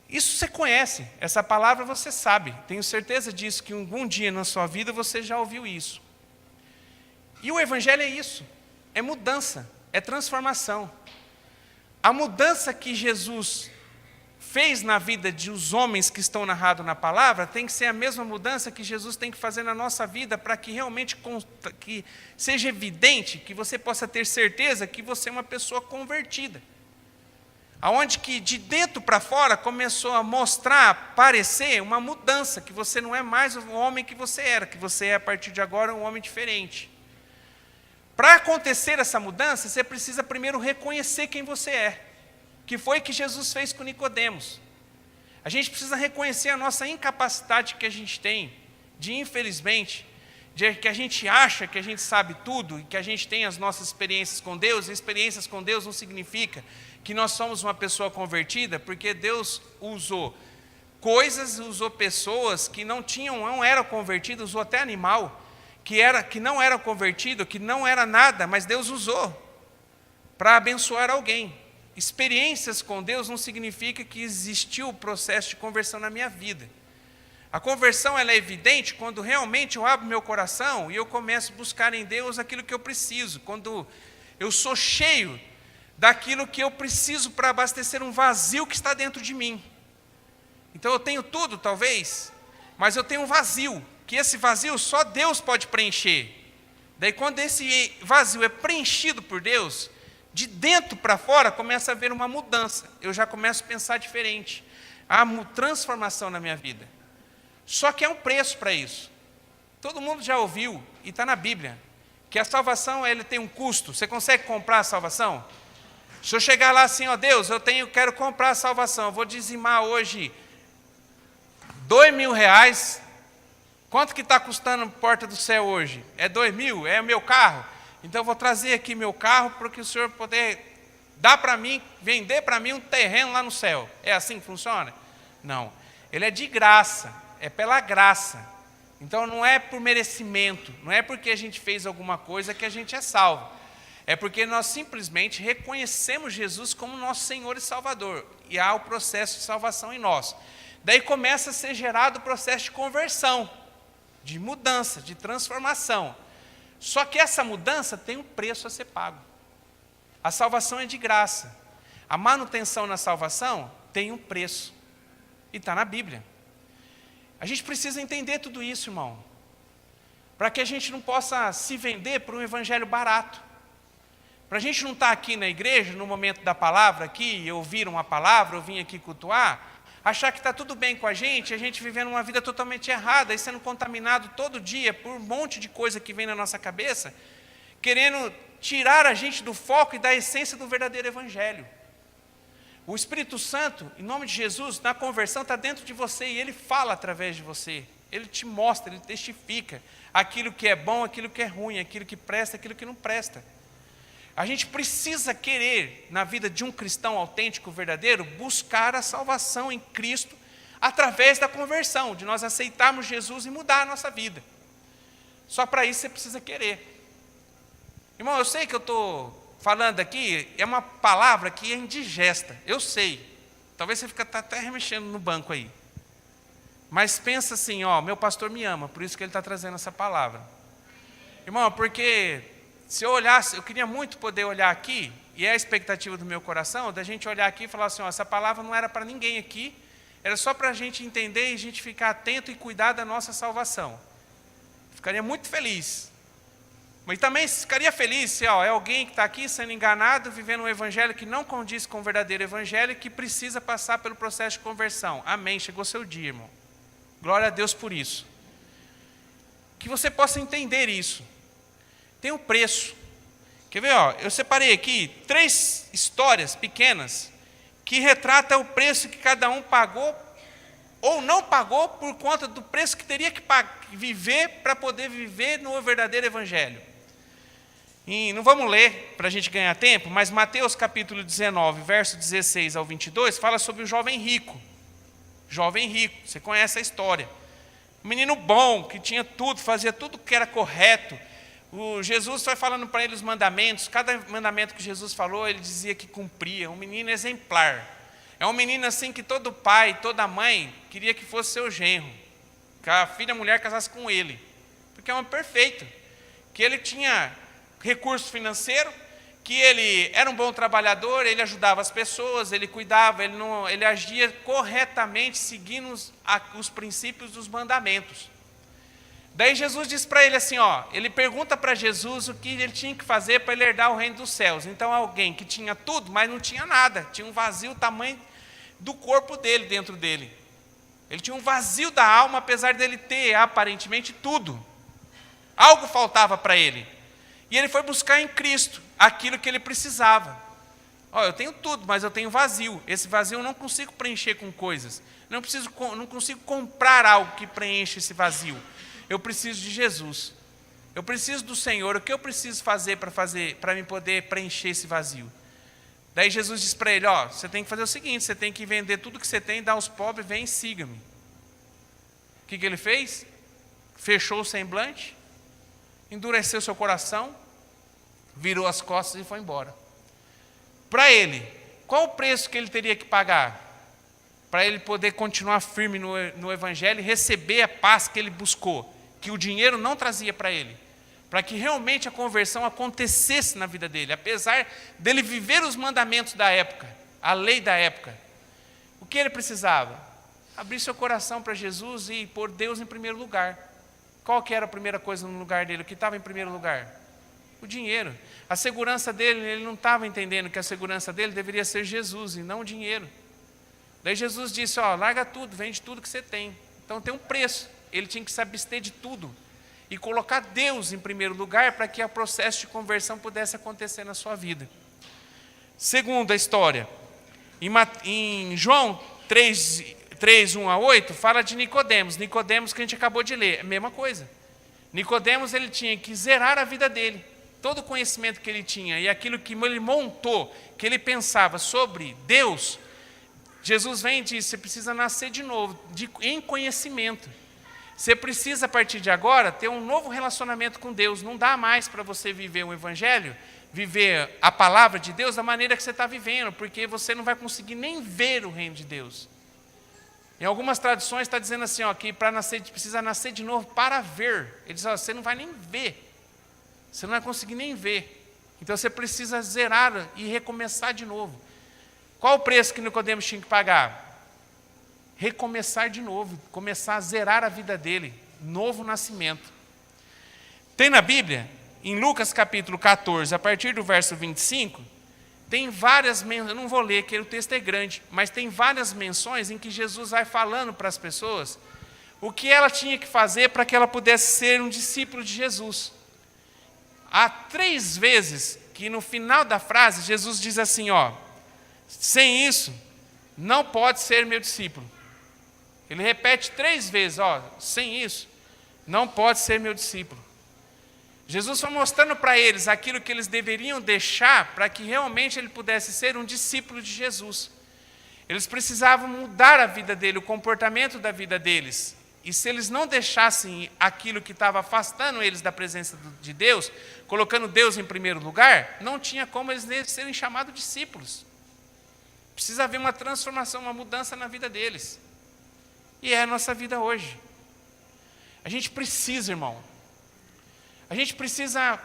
Isso você conhece, essa palavra você sabe. Tenho certeza disso, que algum dia na sua vida você já ouviu isso. E o Evangelho é isso, é mudança, é transformação. A mudança que Jesus fez na vida dos homens que estão narrados na palavra, tem que ser a mesma mudança que Jesus tem que fazer na nossa vida, para que realmente que seja evidente, que você possa ter certeza que você é uma pessoa convertida. Aonde que de dentro para fora começou a mostrar, parecer uma mudança, que você não é mais o homem que você era, que você é a partir de agora um homem diferente. Para acontecer essa mudança, você precisa primeiro reconhecer quem você é, que foi que Jesus fez com Nicodemos. A gente precisa reconhecer a nossa incapacidade que a gente tem, de infelizmente, de que a gente acha que a gente sabe tudo, e que a gente tem as nossas experiências com Deus, e experiências com Deus não significa que nós somos uma pessoa convertida, porque Deus usou coisas, usou pessoas que não eram convertidas, usou até animal, que não era convertido, que não era nada, mas Deus usou para abençoar alguém. Experiências com Deus não significa que existiu o processo de conversão na minha vida. A conversão ela é evidente quando realmente eu abro meu coração e eu começo a buscar em Deus aquilo que eu preciso, quando eu sou cheio daquilo que eu preciso para abastecer um vazio que está dentro de mim. Então eu tenho tudo, talvez, mas eu tenho um vazio, que esse vazio só Deus pode preencher. Daí quando esse vazio é preenchido por Deus, de dentro para fora começa a haver uma mudança. Eu já começo a pensar diferente. Há uma transformação na minha vida. Só que há um preço para isso. Todo mundo já ouviu, e está na Bíblia, que a salvação ela tem um custo. Você consegue comprar a salvação? Se eu chegar lá assim, Deus, quero comprar a salvação, eu vou dizimar hoje R$2.000, quanto que está custando a porta do céu hoje? É 2.000? É o meu carro? Então eu vou trazer aqui meu carro para que o Senhor poder dar para mim, vender para mim um terreno lá no céu. É assim que funciona? Não. Ele é de graça, é pela graça. Então não é por merecimento, não é porque a gente fez alguma coisa que a gente é salvo. É porque nós simplesmente reconhecemos Jesus como nosso Senhor e Salvador. E há o processo de salvação em nós. Daí começa a ser gerado o processo de conversão, de mudança, de transformação. Só que essa mudança tem um preço a ser pago. A salvação é de graça. A manutenção na salvação tem um preço. E está na Bíblia. A gente precisa entender tudo isso, irmão. Para que a gente não possa se vender por um evangelho barato. Para a gente não estar aqui na igreja, no momento da palavra, aqui, ouvir uma palavra, eu vim aqui cultuar, achar que está tudo bem com a gente vivendo uma vida totalmente errada e sendo contaminado todo dia por um monte de coisa que vem na nossa cabeça, querendo tirar a gente do foco e da essência do verdadeiro evangelho. O Espírito Santo, em nome de Jesus, na conversão está dentro de você e Ele fala através de você. Ele te mostra, Ele testifica aquilo que é bom, aquilo que é ruim, aquilo que presta, aquilo que não presta. A gente precisa querer, na vida de um cristão autêntico, verdadeiro, buscar a salvação em Cristo através da conversão, de nós aceitarmos Jesus e mudar a nossa vida. Só para isso você precisa querer. Irmão, eu sei que eu estou falando aqui, é uma palavra que é indigesta, eu sei. Talvez você fique até remexendo no banco aí. Mas pensa assim, meu pastor me ama, por isso que ele está trazendo essa palavra. Irmão, porque Se eu olhasse, eu queria muito poder olhar aqui, e é a expectativa do meu coração, da gente olhar aqui e falar assim, ó, essa palavra não era para ninguém aqui, era só para a gente entender e a gente ficar atento e cuidar da nossa salvação. Ficaria muito feliz. Mas também ficaria feliz se é alguém que está aqui sendo enganado, vivendo um evangelho que não condiz com o verdadeiro evangelho e que precisa passar pelo processo de conversão. Amém, chegou seu dia, irmão. Glória a Deus por isso. Que você possa entender isso. Tem um preço. Quer ver? Eu separei aqui 3 histórias pequenas que retratam o preço que cada um pagou ou não pagou por conta do preço que teria que viver para poder viver no verdadeiro evangelho. E não vamos ler para a gente ganhar tempo, mas Mateus capítulo 19, verso 16 ao 22, fala sobre o jovem rico. Jovem rico, você conhece a história. Um menino bom, que tinha tudo, fazia tudo que era correto. Jesus foi falando para ele os mandamentos, cada mandamento que Jesus falou, ele dizia que cumpria. Um menino exemplar. É um menino assim que todo pai, toda mãe queria que fosse seu genro. Que a filha mulher casasse com ele. Porque é um perfeito. Que ele tinha recurso financeiro, que ele era um bom trabalhador, ele ajudava as pessoas, ele cuidava, ele agia corretamente, seguindo os princípios dos mandamentos. Daí Jesus diz para ele assim, ele pergunta para Jesus o que ele tinha que fazer para ele herdar o reino dos céus. Então alguém que tinha tudo, mas não tinha nada, tinha um vazio tamanho do corpo dele dentro dele. Ele tinha um vazio da alma, apesar dele ter aparentemente tudo. Algo faltava para ele. E ele foi buscar em Cristo aquilo que ele precisava. Eu tenho tudo, mas eu tenho vazio. Esse vazio eu não consigo preencher com coisas. Não consigo comprar algo que preencha esse vazio. Eu preciso de Jesus. Eu preciso do Senhor. O que eu preciso fazer para me poder preencher esse vazio? Daí Jesus diz para ele, você tem que fazer o seguinte, você tem que vender tudo que você tem, dar aos pobres, vem e siga-me. O que ele fez? Fechou o semblante, endureceu seu coração, virou as costas e foi embora. Para ele, qual o preço que ele teria que pagar? Para ele poder continuar firme no Evangelho e receber a paz que ele buscou, que o dinheiro não trazia para ele, para que realmente a conversão acontecesse na vida dele, apesar dele viver os mandamentos da época, a lei da época. O que ele precisava? Abrir seu coração para Jesus e pôr Deus em primeiro lugar. Qual que era a primeira coisa no lugar dele? O que estava em primeiro lugar? O dinheiro. A segurança dele, ele não estava entendendo que a segurança dele deveria ser Jesus e não o dinheiro. Daí Jesus disse, larga tudo, vende tudo que você tem. Então tem um preço. Ele tinha que se abster de tudo e colocar Deus em primeiro lugar para que o processo de conversão pudesse acontecer na sua vida. Segunda história, em João 3, 1 a 8, fala de Nicodemos. Nicodemos que a gente acabou de ler, a mesma coisa. Nicodemos, ele tinha que zerar a vida dele. Todo o conhecimento que ele tinha e aquilo que ele montou, que ele pensava sobre Deus, Jesus vem e diz, você precisa nascer de novo, em conhecimento. Você precisa, a partir de agora, ter um novo relacionamento com Deus. Não dá mais para você viver o Evangelho, viver a palavra de Deus da maneira que você está vivendo, porque você não vai conseguir nem ver o reino de Deus. Em algumas traduções está dizendo assim, que para nascer, precisa nascer de novo para ver. Ele diz, você não vai nem ver. Você não vai conseguir nem ver. Então você precisa zerar e recomeçar de novo. Qual o preço que Nicodemos tinha que pagar? Recomeçar de novo, começar a zerar a vida dele, novo nascimento. Tem na Bíblia, em Lucas capítulo 14, a partir do verso 25, tem várias menções, eu não vou ler, porque o texto é grande, mas tem várias menções em que Jesus vai falando para as pessoas o que ela tinha que fazer para que ela pudesse ser um discípulo de Jesus. Há 3 vezes que no final da frase Jesus diz assim, sem isso, não pode ser meu discípulo. Ele repete 3 vezes, sem isso, não pode ser meu discípulo. Jesus foi mostrando para eles aquilo que eles deveriam deixar para que realmente ele pudesse ser um discípulo de Jesus. Eles precisavam mudar a vida dele, o comportamento da vida deles. E se eles não deixassem aquilo que estava afastando eles da presença de Deus, colocando Deus em primeiro lugar, não tinha como eles serem chamados discípulos. Precisa haver uma transformação, uma mudança na vida deles. E é a nossa vida hoje. A gente precisa, irmão. A gente precisa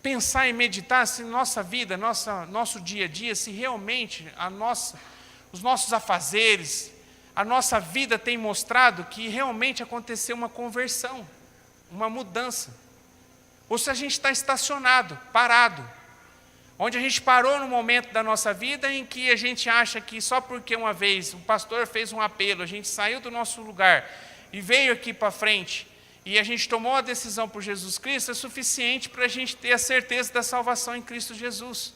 pensar e meditar se nossa vida, nosso dia a dia, se realmente os nossos afazeres, a nossa vida tem mostrado que realmente aconteceu uma conversão, uma mudança. Ou se a gente está estacionado, parado, onde a gente parou no momento da nossa vida em que a gente acha que só porque uma vez o pastor fez um apelo, a gente saiu do nosso lugar e veio aqui para frente, e a gente tomou a decisão por Jesus Cristo, é suficiente para a gente ter a certeza da salvação em Cristo Jesus.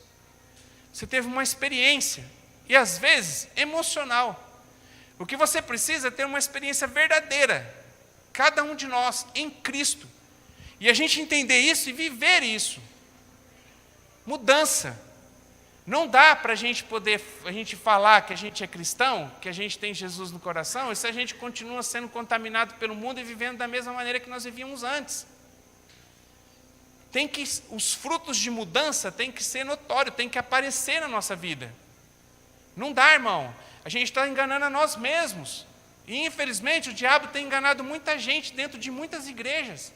Você teve uma experiência, e às vezes emocional. O que você precisa é ter uma experiência verdadeira, cada um de nós, em Cristo. E a gente entender isso e viver isso. Mudança. Não dá para a gente falar que a gente é cristão, que a gente tem Jesus no coração, e se a gente continua sendo contaminado pelo mundo e vivendo da mesma maneira que nós vivíamos antes. Os frutos de mudança têm que ser notórios, têm que aparecer na nossa vida. Não dá, irmão. A gente está enganando a nós mesmos. E, infelizmente, o diabo tem enganado muita gente dentro de muitas igrejas.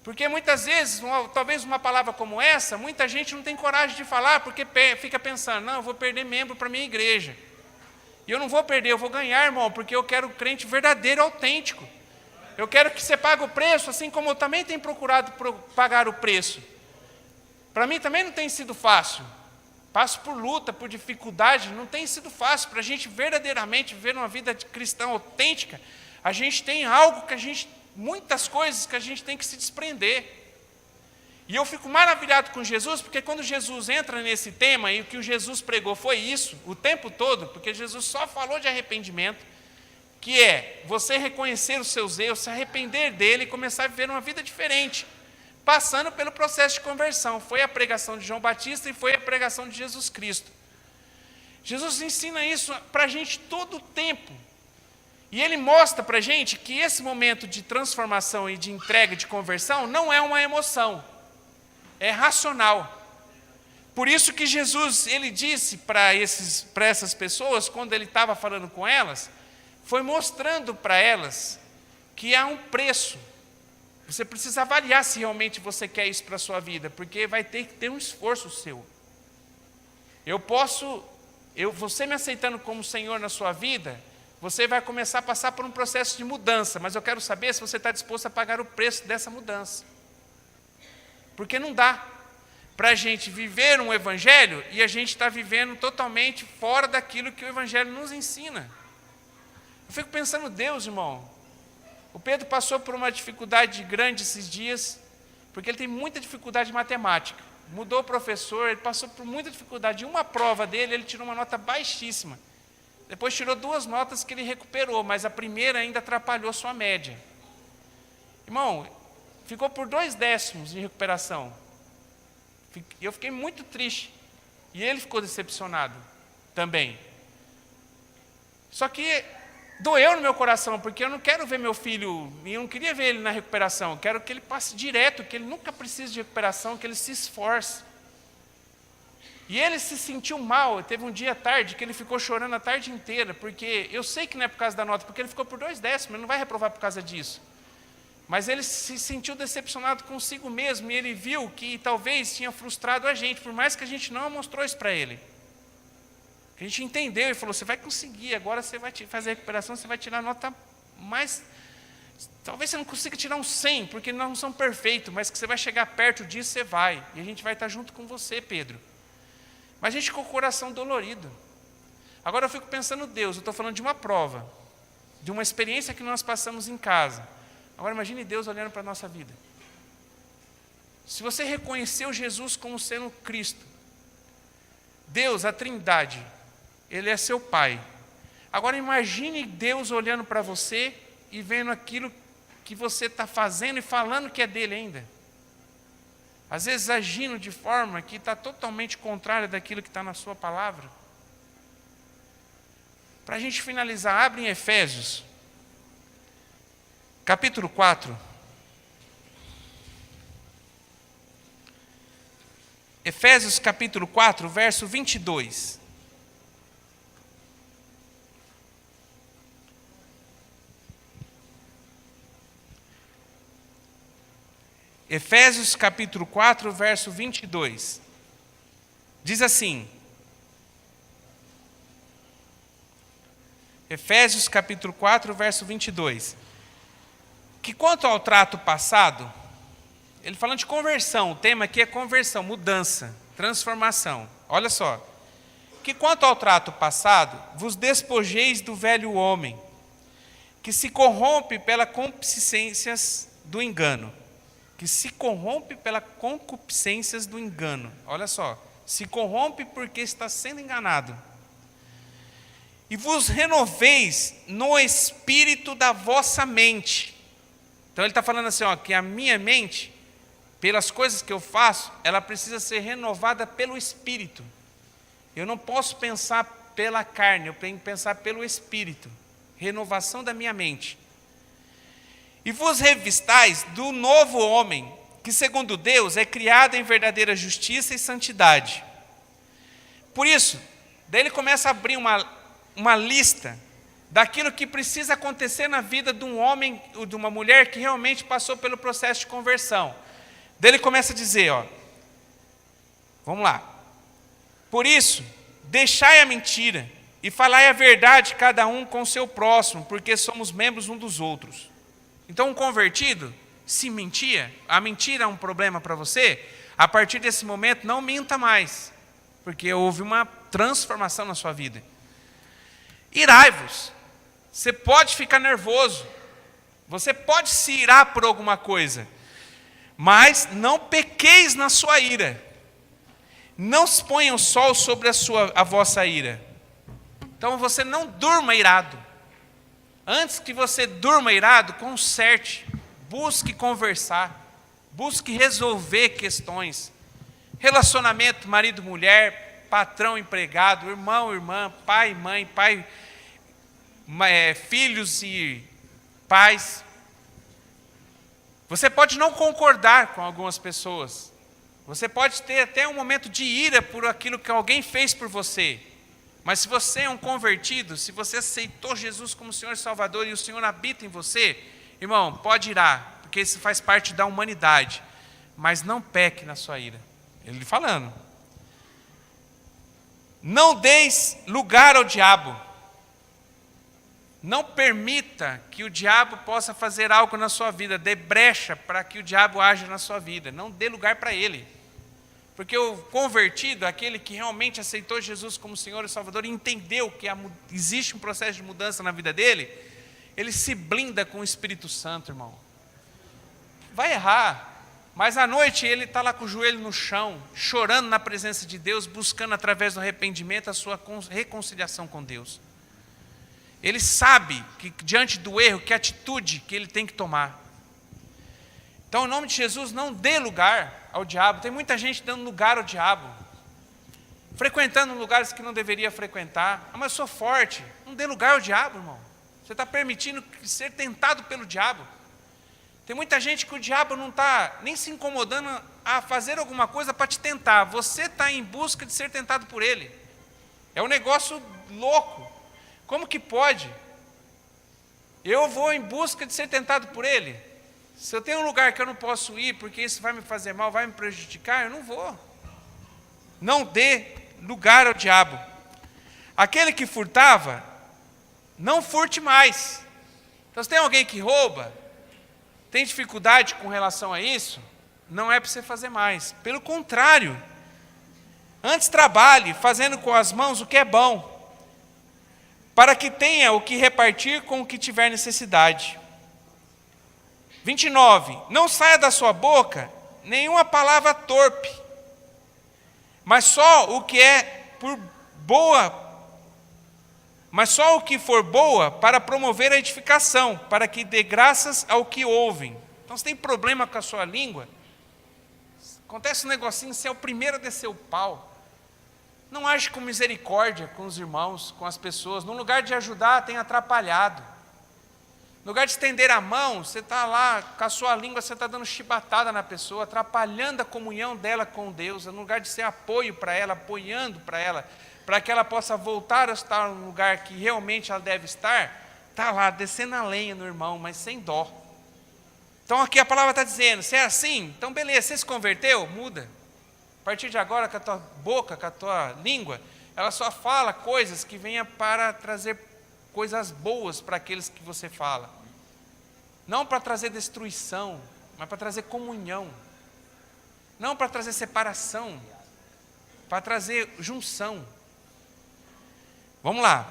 Porque muitas vezes, talvez uma palavra como essa, muita gente não tem coragem de falar, porque fica pensando, não, eu vou perder membro para a minha igreja. E eu não vou perder, eu vou ganhar, irmão, porque eu quero crente verdadeiro, autêntico. Eu quero que você pague o preço, assim como eu também tenho procurado pagar o preço. Para mim também não tem sido fácil. Passo por luta, por dificuldade, não tem sido fácil. Para a gente verdadeiramente viver uma vida cristã autêntica, a gente tem muitas coisas que a gente tem que se desprender. E eu fico maravilhado com Jesus, porque quando Jesus entra nesse tema, e o que o Jesus pregou foi isso, o tempo todo, porque Jesus só falou de arrependimento, que é você reconhecer os seus erros, se arrepender dele e começar a viver uma vida diferente, passando pelo processo de conversão. Foi a pregação de João Batista e foi a pregação de Jesus Cristo. Jesus ensina isso para a gente todo o tempo. E ele mostra para a gente que esse momento de transformação e de entrega, de conversão, não é uma emoção, é racional. Por isso que Jesus, ele disse para essas pessoas, quando ele estava falando com elas, foi mostrando para elas que há um preço. Você precisa avaliar se realmente você quer isso para a sua vida, porque vai ter que ter um esforço seu. Você me aceitando como Senhor na sua vida, você vai começar a passar por um processo de mudança, mas eu quero saber se você está disposto a pagar o preço dessa mudança. Porque não dá para a gente viver um evangelho e a gente está vivendo totalmente fora daquilo que o evangelho nos ensina. Eu fico pensando, Deus, irmão, o Pedro passou por uma dificuldade grande esses dias, porque ele tem muita dificuldade de matemática. Mudou o professor, ele passou por muita dificuldade. Em uma prova dele, ele tirou uma nota baixíssima. Depois tirou 2 notas que ele recuperou, mas a primeira ainda atrapalhou sua média. Irmão, ficou por 2 décimos de recuperação. Eu fiquei muito triste. E ele ficou decepcionado também. Só que doeu no meu coração, porque eu não quero ver meu filho, eu não queria ver ele na recuperação, eu quero que ele passe direto, que ele nunca precise de recuperação, que ele se esforce. E ele se sentiu mal, teve um dia à tarde que ele ficou chorando a tarde inteira, porque eu sei que não é por causa da nota, porque ele ficou por 2 décimos, ele não vai reprovar por causa disso. Mas ele se sentiu decepcionado consigo mesmo, e ele viu que talvez tinha frustrado a gente, por mais que a gente não mostrou isso para ele. A gente entendeu e falou, você vai conseguir, agora você vai fazer a recuperação, você vai tirar a nota mais... Talvez você não consiga tirar um 100, porque nós não somos perfeitos, mas que você vai chegar perto disso, você vai. E a gente vai estar junto com você, Pedro. Mas a gente com o coração dolorido. Agora eu fico pensando, Deus, eu estou falando de uma prova, de uma experiência que nós passamos em casa. Agora imagine Deus olhando para a nossa vida. Se você reconheceu Jesus como sendo Cristo, Deus, a Trindade, Ele é seu Pai. Agora imagine Deus olhando para você e vendo aquilo que você está fazendo e falando que é dele ainda. Às vezes agindo de forma que está totalmente contrária daquilo que está na sua palavra. Para a gente finalizar, abre em Efésios, capítulo 4. Efésios capítulo 4, verso 22. Efésios capítulo 4, verso 22. Diz assim, Efésios capítulo 4, verso 22. Que quanto ao trato passado, ele falando de conversão, o tema aqui é conversão, mudança, transformação. Olha só. Que quanto ao trato passado, vos despojeis do velho homem, que se corrompe pelas concupiscências do engano. Que se corrompe pelas concupiscências do engano. Olha só. Se corrompe porque está sendo enganado. E vos renoveis no espírito da vossa mente. Então ele está falando assim, ó, que a minha mente, pelas coisas que eu faço, ela precisa ser renovada pelo espírito. Eu não posso pensar pela carne, eu tenho que pensar pelo espírito. Renovação da minha mente. E vos revistais do novo homem, que segundo Deus é criado em verdadeira justiça e santidade. Por isso, daí ele começa a abrir uma lista daquilo que precisa acontecer na vida de um homem ou de uma mulher que realmente passou pelo processo de conversão. Daí ele começa a dizer, ó, vamos lá. Por isso, deixai a mentira e falai a verdade cada um com o seu próximo, porque somos membros uns dos outros. Então, um convertido, se mentia, a mentira é um problema para você, a partir desse momento não minta mais, porque houve uma transformação na sua vida. Irai-vos, você pode ficar nervoso, você pode se irar por alguma coisa, mas não pequeis na sua ira. Não se ponha o sol sobre a vossa ira. Então você não durma irado. Antes que você durma irado, conserte, busque conversar, busque resolver questões. Relacionamento, marido, mulher, patrão, empregado, irmão, irmã, pai, mãe, filhos e pais. Você pode não concordar com algumas pessoas. Você pode ter até um momento de ira por aquilo que alguém fez por você. Mas se você é um convertido, se você aceitou Jesus como Senhor e Salvador e o Senhor habita em você, irmão, pode irar, porque isso faz parte da humanidade. Mas não peque na sua ira. Ele falando. Não deis lugar ao diabo. Não permita que o diabo possa fazer algo na sua vida. Dê brecha para que o diabo haja na sua vida. Não dê lugar para ele. Porque o convertido, aquele que realmente aceitou Jesus como Senhor e Salvador e entendeu que existe um processo de mudança na vida dele, ele se blinda com o Espírito Santo, irmão. Vai errar, mas à noite ele está lá com o joelho no chão, chorando na presença de Deus, buscando através do arrependimento a sua reconciliação com Deus. Ele sabe que diante do erro, que atitude que ele tem que tomar. Então, em nome de Jesus, não dê lugar ao diabo. Tem muita gente dando lugar ao diabo. Frequentando lugares que não deveria frequentar. Ah, mas eu sou forte. Não dê lugar ao diabo, irmão. Você está permitindo ser tentado pelo diabo. Tem muita gente que o diabo não está nem se incomodando a fazer alguma coisa para te tentar. Você está em busca de ser tentado por ele. É um negócio louco. Como que pode? Eu vou em busca de ser tentado por ele? Se eu tenho um lugar que eu não posso ir, porque isso vai me fazer mal, vai me prejudicar, eu não vou. Não dê lugar ao diabo. Aquele que furtava, não furte mais. Então, se tem alguém que rouba, tem dificuldade com relação a isso, não é para você fazer mais. Pelo contrário, antes trabalhe, fazendo com as mãos o que é bom, para que tenha o que repartir com o que tiver necessidade. 29. Não saia da sua boca nenhuma palavra torpe, mas só o que for boa para promover a edificação, para que dê graças ao que ouvem. Então, se tem problema com a sua língua, acontece um negocinho, você é o primeiro a descer o pau. Não age com misericórdia com os irmãos, com as pessoas. No lugar de ajudar, tem atrapalhado. No lugar de estender a mão, você está lá, com a sua língua, você está dando chibatada na pessoa, atrapalhando a comunhão dela com Deus. No lugar de ser apoio para ela, apoiando para ela, para que ela possa voltar a estar no lugar que realmente ela deve estar, está lá, descendo a lenha no irmão, mas sem dó. Então aqui a palavra está dizendo, se é assim, então beleza, você se converteu, muda. A partir de agora, com a tua boca, com a tua língua, ela só fala coisas que venham para trazer coisas boas para aqueles que você fala. Não para trazer destruição, mas para trazer comunhão. Não para trazer separação, para trazer junção. Vamos lá.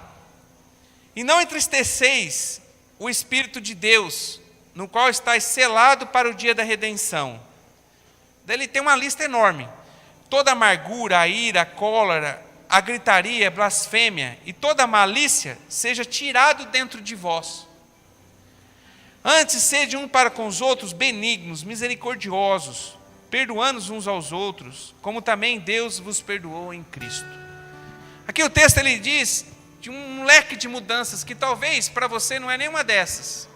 E não entristeceis o Espírito de Deus, no qual estáis selado para o dia da redenção. Daí ele tem uma lista enorme. Toda amargura, a ira, a cólera, a gritaria, a blasfêmia e toda malícia seja tirado dentro de vós. Antes, sede um para com os outros benignos, misericordiosos, perdoando uns aos outros, como também Deus vos perdoou em Cristo. Aqui o texto ele diz de um leque de mudanças que talvez para você não é nenhuma dessas,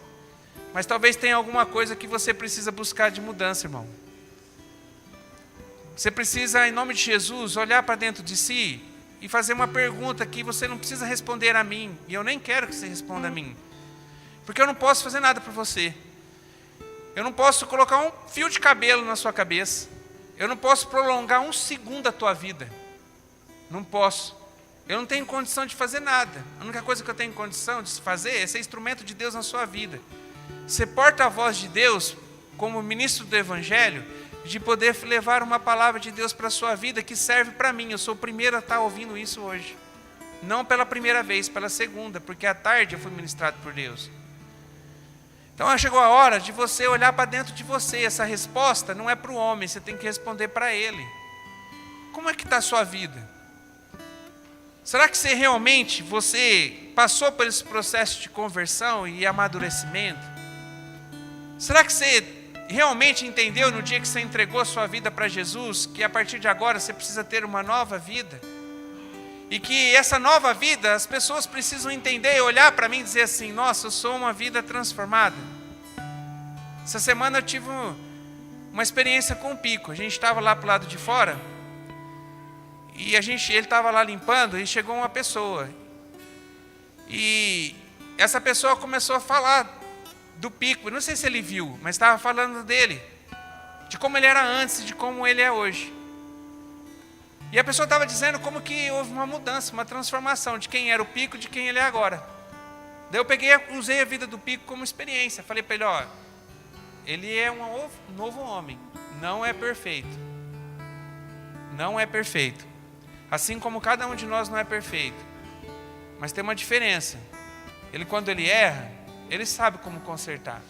mas talvez tenha alguma coisa que você precisa buscar de mudança, irmão. Você precisa, em nome de Jesus, olhar para dentro de si e fazer uma pergunta que você não precisa responder a mim, e eu nem quero que você responda a mim, porque eu não posso fazer nada por você. Eu não posso colocar um fio de cabelo na sua cabeça. Eu não posso prolongar um segundo a tua vida. Não posso. Eu não tenho condição de fazer nada. A única coisa que eu tenho condição de fazer é ser instrumento de Deus na sua vida. Ser porta-voz de Deus, como ministro do Evangelho, de poder levar uma palavra de Deus para a sua vida que serve para mim. Eu sou o primeiro a estar ouvindo isso hoje. Não pela primeira vez, pela segunda, porque à tarde eu fui ministrado por Deus. Então chegou a hora de você olhar para dentro de você. Essa resposta não é para o homem, você tem que responder para ele. Como é que está a sua vida? Será que você passou por esse processo de conversão e amadurecimento? Será que você realmente entendeu no dia que você entregou a sua vida para Jesus, que a partir de agora você precisa ter uma nova vida? E que essa nova vida, as pessoas precisam entender, olhar para mim e dizer assim, nossa, eu sou uma vida transformada. Essa semana eu tive uma experiência com o Pico. A gente estava lá para o lado de fora, e ele estava lá limpando, e chegou uma pessoa. E essa pessoa começou a falar do Pico. Não sei se ele viu, mas estava falando dele, de como ele era antes e de como ele é hoje. E a pessoa estava dizendo como que houve uma mudança, uma transformação de quem era o Pico, de quem ele é agora. Daí eu usei a vida do Pico como experiência. Falei para ele, ele é um novo homem, não é perfeito. Não é perfeito. Assim como cada um de nós não é perfeito. Mas tem uma diferença. Quando ele erra, ele sabe como consertar.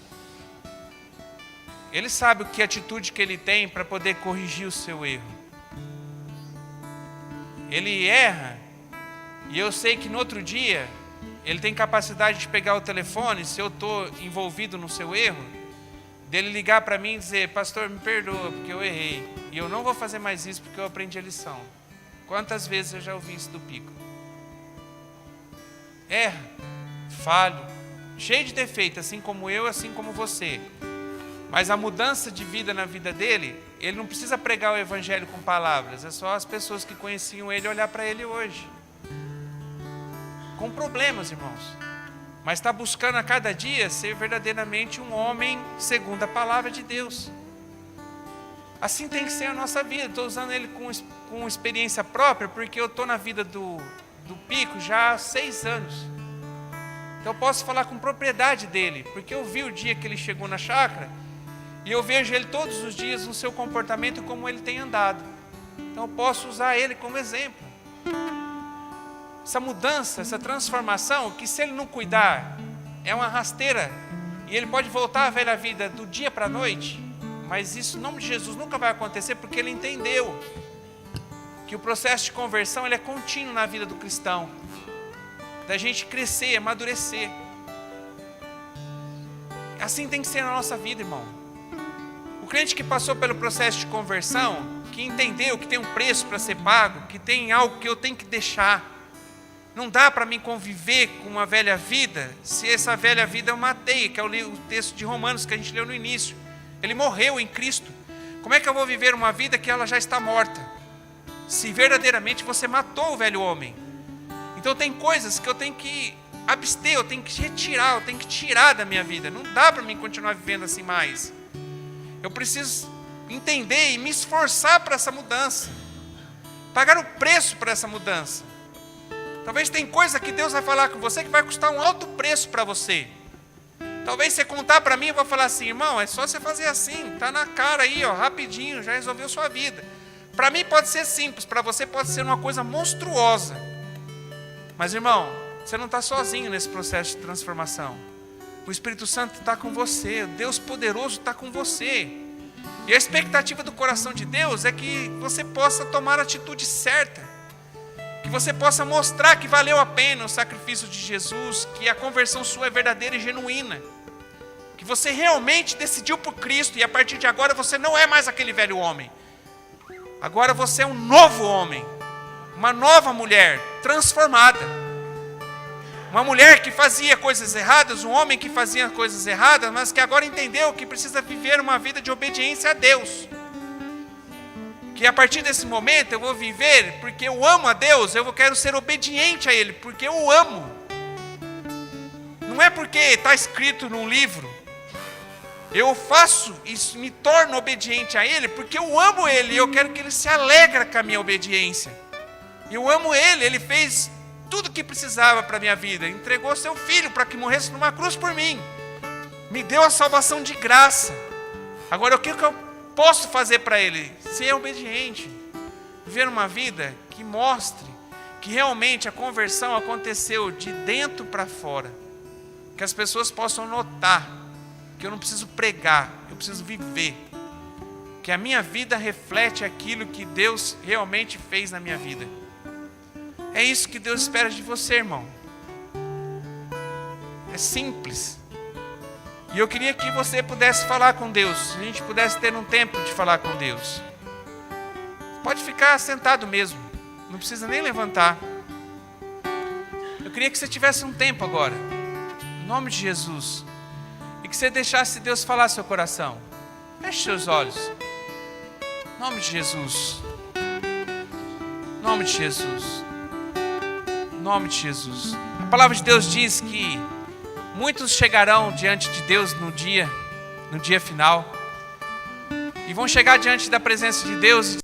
Ele sabe que atitude que ele tem para poder corrigir o seu erro. Ele erra, e eu sei que no outro dia, ele tem capacidade de pegar o telefone, se eu estou envolvido no seu erro, dele ligar para mim e dizer, pastor, me perdoa, porque eu errei, e eu não vou fazer mais isso porque eu aprendi a lição. Quantas vezes eu já ouvi isso do Pico? Erra, falho, cheio de defeito, assim como eu, assim como você. Mas a mudança de vida na vida dele, ele não precisa pregar o Evangelho com palavras, é só as pessoas que conheciam ele olhar para ele hoje. Com problemas, irmãos. Mas está buscando a cada dia ser verdadeiramente um homem segundo a palavra de Deus. Assim tem que ser a nossa vida. Estou usando ele com experiência própria, porque eu estou na vida do Pico já há 6 anos. Então eu posso falar com propriedade dele, porque eu vi o dia que ele chegou na chácara, e eu vejo ele todos os dias no seu comportamento como ele tem andado. Então eu posso usar ele como exemplo. Essa mudança, essa transformação, que se ele não cuidar, é uma rasteira. E ele pode voltar à velha vida do dia para a noite. Mas isso, em nome de Jesus, nunca vai acontecer, porque ele entendeu que o processo de conversão ele é contínuo na vida do cristão. Da gente crescer, amadurecer. Assim tem que ser na nossa vida, irmão. O crente que passou pelo processo de conversão, que entendeu que tem um preço para ser pago, que tem algo que eu tenho que deixar. Não dá para mim conviver com uma velha vida, se essa velha vida eu matei, que é o texto de Romanos que a gente leu no início. Ele morreu em Cristo. Como é que eu vou viver uma vida que ela já está morta? Se verdadeiramente você matou o velho homem. Então tem coisas que eu tenho que abster, eu tenho que retirar, eu tenho que tirar da minha vida. Não dá para mim continuar vivendo assim mais. Eu preciso entender e me esforçar para essa mudança. Pagar o preço para essa mudança. Talvez tem coisa que Deus vai falar com você que vai custar um alto preço para você. Talvez você contar para mim, eu vou falar assim, irmão, é só você fazer assim, está na cara aí, ó, rapidinho, já resolveu sua vida. Para mim pode ser simples, para você pode ser uma coisa monstruosa. Mas, irmão, você não está sozinho nesse processo de transformação. O Espírito Santo está com você, o Deus poderoso está com você. E a expectativa do coração de Deus é que você possa tomar a atitude certa. Que você possa mostrar que valeu a pena o sacrifício de Jesus, que a conversão sua é verdadeira e genuína. Que você realmente decidiu por Cristo e a partir de agora você não é mais aquele velho homem. Agora você é um novo homem, uma nova mulher transformada. Uma mulher que fazia coisas erradas, um homem que fazia coisas erradas, mas que agora entendeu que precisa viver uma vida de obediência a Deus. Que a partir desse momento eu vou viver porque eu amo a Deus, eu quero ser obediente a Ele, porque eu o amo. Não é porque está escrito num livro. Eu faço isso, me torno obediente a Ele, porque eu amo Ele e eu quero que Ele se alegre com a minha obediência. Eu amo Ele, Ele fez tudo o que precisava para a minha vida, entregou seu Filho para que morresse numa cruz por mim, me deu a salvação de graça. Agora o que eu posso fazer para Ele? Ser obediente, viver uma vida que mostre que realmente a conversão aconteceu de dentro para fora, que as pessoas possam notar que eu não preciso pregar, eu preciso viver, que a minha vida reflete aquilo que Deus realmente fez na minha vida. É isso que Deus espera de você, irmão. É simples. E eu queria que você pudesse falar com Deus, a gente pudesse ter um tempo de falar com Deus. Pode ficar sentado mesmo, não precisa nem levantar. Eu queria que você tivesse um tempo agora, em nome de Jesus, e que você deixasse Deus falar seu coração. Feche seus olhos, em nome de Jesus, em nome de Jesus, em nome de Jesus. A palavra de Deus diz que muitos chegarão diante de Deus no dia final, e vão chegar diante da presença de Deus e